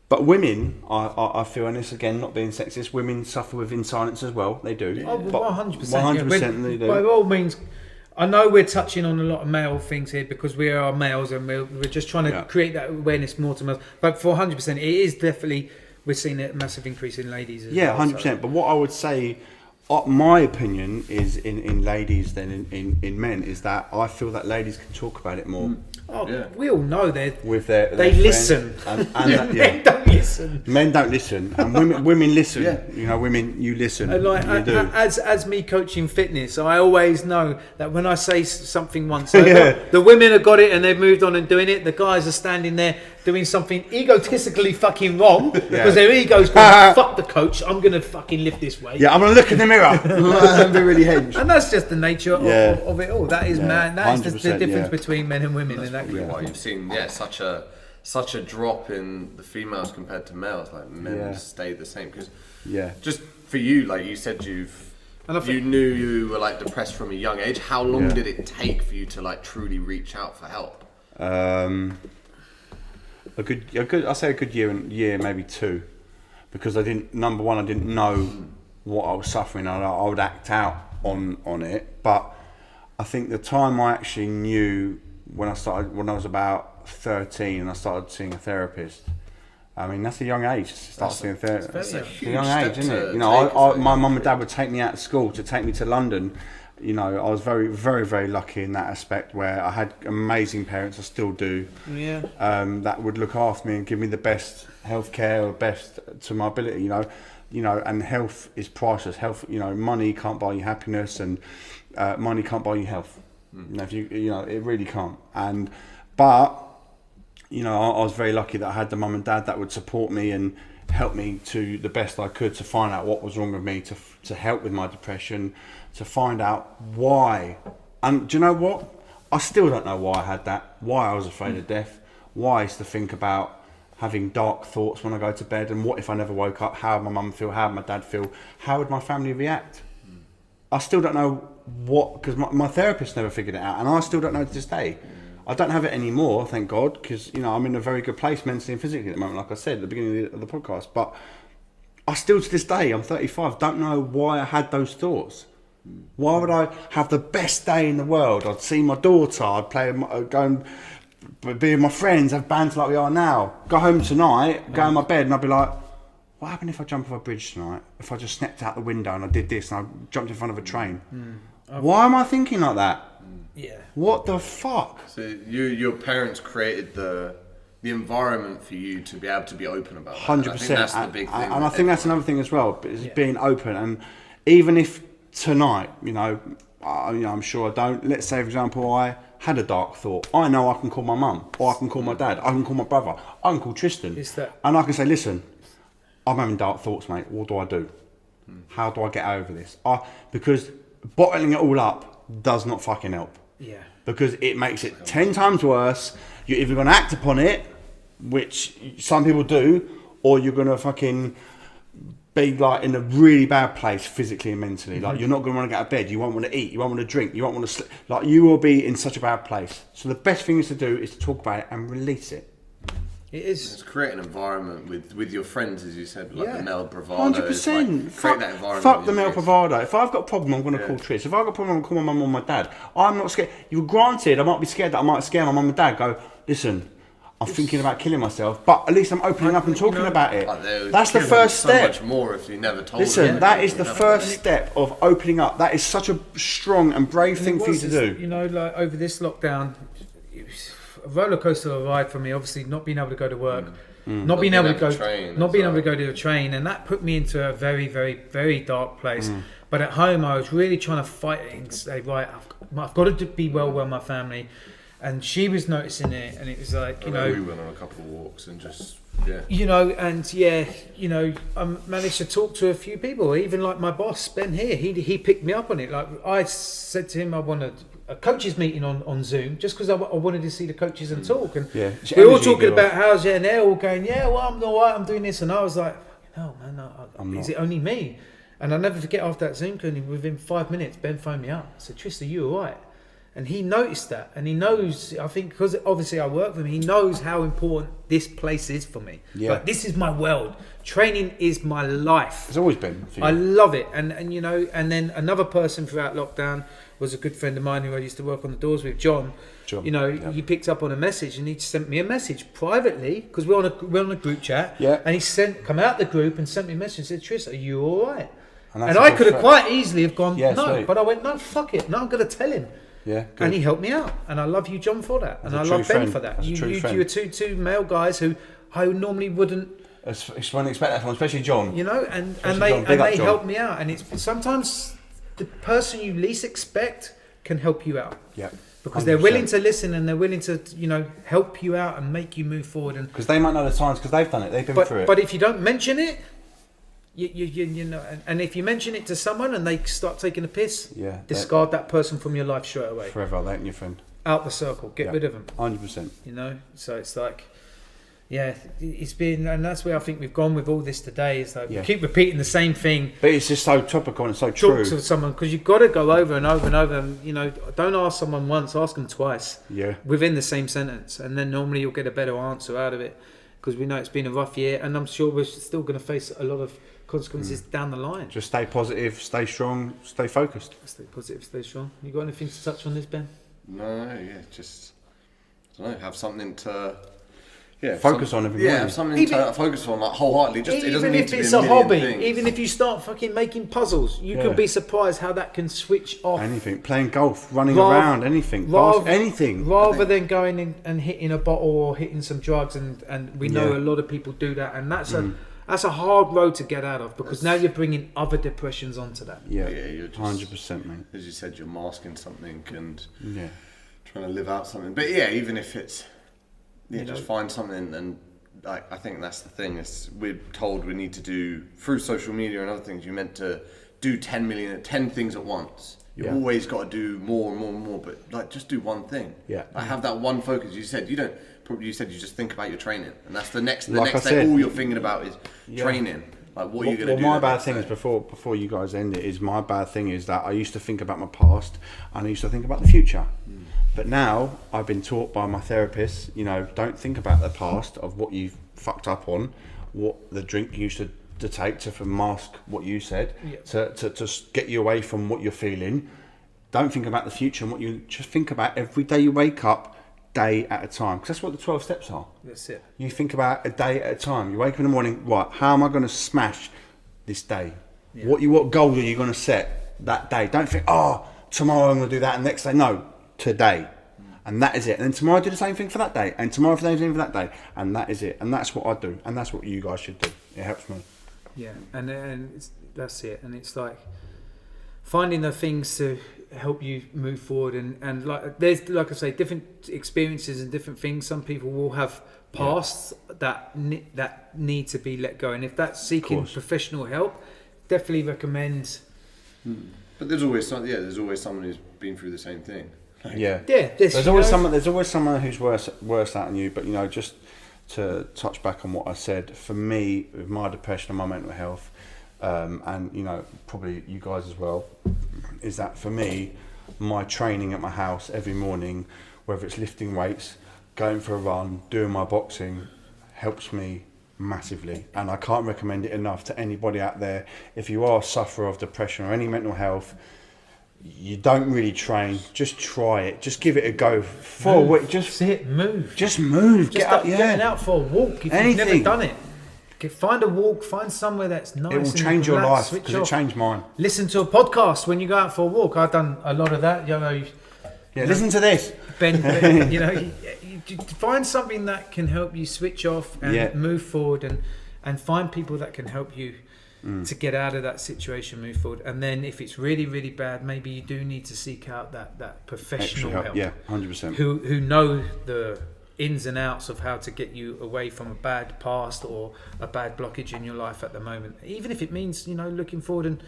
But women, I feel, and this again, not being sexist, women suffer with in silence as well. They do. Oh, 100%. 100% they do. By all means, I know we're touching on a lot of male things here because we are males and we're just trying to create that awareness more to males. But for 100%, it is definitely, we're seeing a massive increase in ladies as well. 100%. So. But what I would say, my opinion is in ladies than in men, is that I feel that ladies can talk about it more. We all know they listen. And Men don't listen. Men don't listen, and women listen. You know, women, you listen. You do. As me coaching fitness, I always know that when I say something once, the women have got it and they've moved on and doing it. The guys are standing there doing something egotistically fucking wrong because their ego's going, fuck the coach, I'm going to fucking lift this weight. Yeah, I'm going to look in the mirror and be really hinged. And that's just the nature of it all. That is man. That is the difference between men and women. That's probably why you've seen such a drop in the females compared to males. Like men stay the same because just for you, like you said, you knew you were like depressed from a young age. How long did it take for you to like truly reach out for help? A good year, maybe 2, because I didn't know what I was suffering, and I would act out on it. But I think the time I actually knew when I was about 13 and I started seeing a therapist. I mean, that's a young age to start seeing a therapist. That's a huge young step age, isn't it? You to know, take, my mum and dad would take me out of school to take me to London. You know, I was very, very, very lucky in that aspect where I had amazing parents. I still do. Yeah. That would look after me and give me the best healthcare or best to my ability. You know, and health is priceless. Health, you know, money can't buy you happiness, and money can't buy you health. You know, it really can't. But you know, I was very lucky that I had the mum and dad that would support me and help me to the best I could to find out what was wrong with me, to help with my depression, to find out why. And do you know what? I still don't know why I had that, why I was afraid of death, why I used to think about having dark thoughts when I go to bed, and what if I never woke up, how would my mum feel, how would my dad feel, how would my family react? I still don't know what, because my therapist never figured it out, and I still don't know to this day. I don't have it anymore, thank God, because you know I'm in a very good place mentally and physically at the moment, like I said at the beginning of the podcast. But I still, to this day, I'm 35, don't know why I had those thoughts. Why would I have the best day in the world? I'd see my daughter, I'd go and be with my friends, have banter like we are now. Go home tonight, go in my bed, and I'd be like, what happened if I jump off a bridge tonight? If I just stepped out the window and I did this and I jumped in front of a train? Why am I thinking like that? Yeah. What the fuck? So your parents created the environment for you to be able to be open about that. 100%. I think that's the big thing. And I think that's another thing as well, is being open. And even if tonight, you know, I'm sure I don't. Let's say, for example, I had a dark thought, I know I can call my mum, or I can call my dad, I can call my brother, I can call Tristan, It's that- and I can say, listen, I'm having dark thoughts, mate. What do I do? How do I get over this? Because bottling it all up does not fucking help. Yeah. Because it makes it 10 times worse. You're either going to act upon it, which some people do, or you're going to fucking be like in a really bad place physically and mentally. Like you're not going to want to get out of bed. You won't want to eat. You won't want to drink. You won't want to sleep. Like you will be in such a bad place. So the best thing is to do is to talk about it and release it. It is. Just create an environment with your friends, as you said, like the male bravado. 100%. Like, create that environment. Fuck the male bravado. If I've got a problem, I'm going to call Tris. If I've got a problem, I'm going to call my mum or my dad. I'm not scared. You're granted, I might be scared that I might scare my mum and dad. Go, listen, I'm thinking about killing myself, but at least I'm opening up and talking about it. Like That's the first step. So much more if you never told Listen, them. that is the first step of opening up. That is such a strong and brave thing for you to do. You know, like over this lockdown, it was a roller coaster of a ride for me. Obviously, not being able to go to work, not being able to go, not being able to go to the train, and that put me into a very, very, very dark place. But at home, I was really trying to fight it and say, right, I've got to be well with my family. And she was noticing it, and it was like, you know, we went on a couple of walks and just you know, and I managed to talk to a few people, even like my boss Ben here. He picked me up on it. Like I said to him, I wanted a coaches meeting on Zoom just because I wanted to see the coaches and talk. And we were all talking about how's it, and they're all going, well, I'm all right, I'm doing this, and I was like, no, man, is it only me? And I'll never forget after that Zoom call, within 5 minutes, Ben phoned me up. I said, Tris, are you all right? And he noticed that, and he knows, I think, because obviously I work with him, he knows how important this place is for me. Yeah. Like, this is my world. Training is my life. It's always been for you. I love it. And you know, and then another person throughout lockdown was a good friend of mine who I used to work on the doors with, John. You know, he picked up on a message and he sent me a message privately, because we're on a group chat. Yeah. And he come out the group and sent me a message and said, Tris, are you all right? And I could have quite easily have gone, no. Sweet. But I went, no, fuck it. No, I'm going to tell him. Yeah, good. And he helped me out, and I love you, John, for that, and I love Ben for that. You're two male guys who I normally wouldn't. I wouldn't expect that from, especially John. You know, and they helped me out, and it's sometimes the person you least expect can help you out. Yeah. Because they're willing to listen, and they're willing to help you out and make you move forward. And because they might know the signs, because they've done it, they've been through it. But if you don't mention it. You know, and if you mention it to someone and they start taking a piss, discard that person from your life straight away. Forever, they ain't your friend. Out the circle, get rid of them. 100%. You know, so it's like, it's been, and that's where I think we've gone with all this today. Is like we keep repeating the same thing, but it's just so topical and so true. Talk to someone, because you've got to go over and over and over. And, you know, don't ask someone once, ask them twice. Yeah. Within the same sentence, and then normally you'll get a better answer out of it. Because we know it's been a rough year, and I'm sure we're still going to face a lot of consequences down the line. Just stay positive, stay strong, stay focused. Stay positive, stay strong. You got anything to touch on this, Ben? No, just I don't know, have something to focus on every morning. Have something to focus on, like wholeheartedly. Just it doesn't need to be a hobby, things. even if you start fucking making puzzles, you can be surprised how that can switch off. Anything, playing golf, running around, anything, anything. Rather than going in and hitting a bottle or hitting some drugs, and we know a lot of people do that, and that's a hard road to get out of, because now you're bringing other depressions onto that. Yeah, you're just 100%, man. As you said, you're masking something and trying to live out something. But even if it's just find something, and like I think that's the thing. Is we're told we need to do through social media and other things. You're meant to do 10 things at once. You've always got to do more and more and more. But like, just do one thing. Yeah. Like, have that one focus. You said you just think about your training, and that's the next Like I day. said, All you're thinking about is training. Like what you're going to do. Well, my bad thing is before you guys end it is my bad thing is that I used to think about my past and I used to think about the future. But now I've been taught by my therapist, don't think about the past of what you've fucked up on, what the drink you used to take to mask what you said, to get you away from what you're feeling. Don't think about the future and what you just think about every day you wake up, day at a time. Because that's what the 12 steps are. That's it. You think about a day at a time. You wake up in the morning, right, how am I going to smash this day? Yeah. What goal are you going to set that day? Don't think, tomorrow I'm going to do that, and next day. No, today. And that is it. And then tomorrow I do the same thing for that day. And tomorrow I do the same thing for that day. And that is it. And that's what I do. And that's what you guys should do. It helps me. Yeah, and that's it. And it's like finding the things to help you move forward. And like there's, like I say, different experiences and different things. Some people will have pasts that need to be let go, and if that's seeking professional help, definitely recommend. But there's always someone who's been through the same thing. There's always someone who's worse out than you. But you know, just to touch back on what I said, for me, with my depression and my mental health, and you know, probably you guys as well, is that for me, my training at my house every morning, whether it's lifting weights, going for a run, doing my boxing, helps me massively. And I can't recommend it enough to anybody out there. If you are a sufferer of depression or any mental health, you don't really train, just try it, just give it a go for a week. Just move, get up, getting out for a walk if you've never done it. Find a walk, find somewhere that's nice. It will change your life, because it changed mine. Listen to a podcast when you go out for a walk. I've done a lot of that, you know. Listen to this, Ben, you know, you find something that can help you switch off and move forward, and find people that can help you to get out of that situation, move forward. And then if it's really, really bad, maybe you do need to seek out that professional help. Yeah, 100%. Who know the ins and outs of how to get you away from a bad past or a bad blockage in your life at the moment. Even if it means, you know, looking forward, and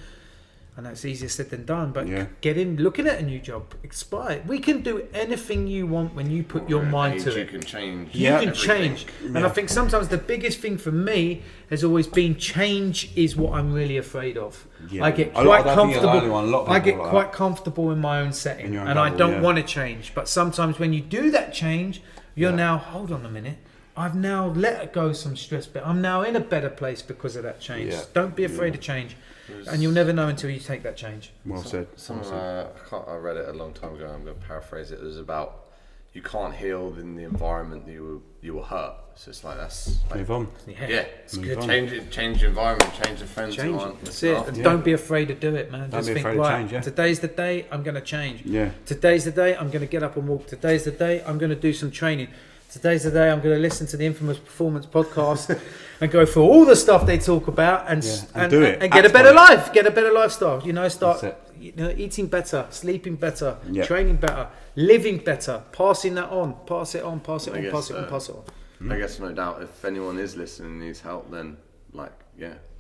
I know it's easier said than done, but looking at a new job, expire. We can do anything you want when you put your mind to it. You can change. You can change. And I think sometimes the biggest thing for me has always been change is what I'm really afraid of. I get quite comfortable. I get quite comfortable in my own setting, and I don't want to change. But sometimes when you do that change, you're now, hold on a minute, I've now let go some stress, but I'm now in a better place because of that change. Don't be afraid of change. And you'll never know until you take that change. Well said. I read it a long time ago. I'm going to paraphrase it. It was about you can't heal in the environment that you were hurt. So it's like move on. It's good. Change your environment. Change the friends. That's it. And don't be afraid to do it, man. Just think, right, today's the day I'm going to change. Today's the day I'm going to get up and walk. Today's the day I'm going to do some training. Today's the day I'm going to listen to the Infamous Performance podcast and go through all the stuff they talk about and do it and get a better life, get a better lifestyle. You know, start eating better, sleeping better, training better, living better, passing that on, pass it on. I guess no doubt, if anyone is listening and needs help, then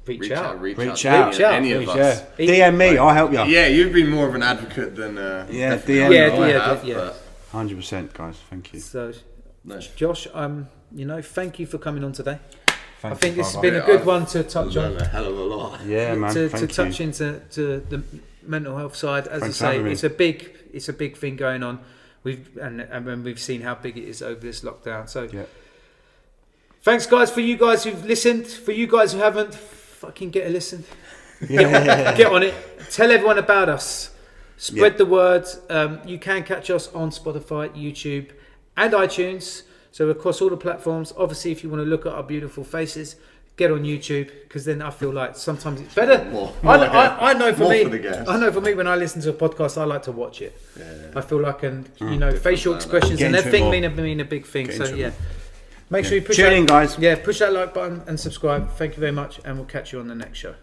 reach out. Any of us. DM me, I'll help you. Yeah, you've been more of an advocate than DM. 100%, guys. Thank you. So. Josh, thank you for coming on today. I think this has been a good one to touch on. A hell of a lot. Yeah, man. To touch into the mental health side, as I say, it's a big thing going on. We've seen how big it is over this lockdown. So, thanks, guys, for you guys who've listened. For you guys who haven't, fucking get a listen. Get on it. Tell everyone about us. Spread the word. You can catch us on Spotify, YouTube, and iTunes, so across all the platforms. Obviously, if you want to look at our beautiful faces, get on YouTube, because then I feel like sometimes it's better. I know for me, when I listen to a podcast, I like to watch it. I feel like, facial expressions and everything mean a big thing. So make sure you push that like button and subscribe. Thank you very much, and we'll catch you on the next show.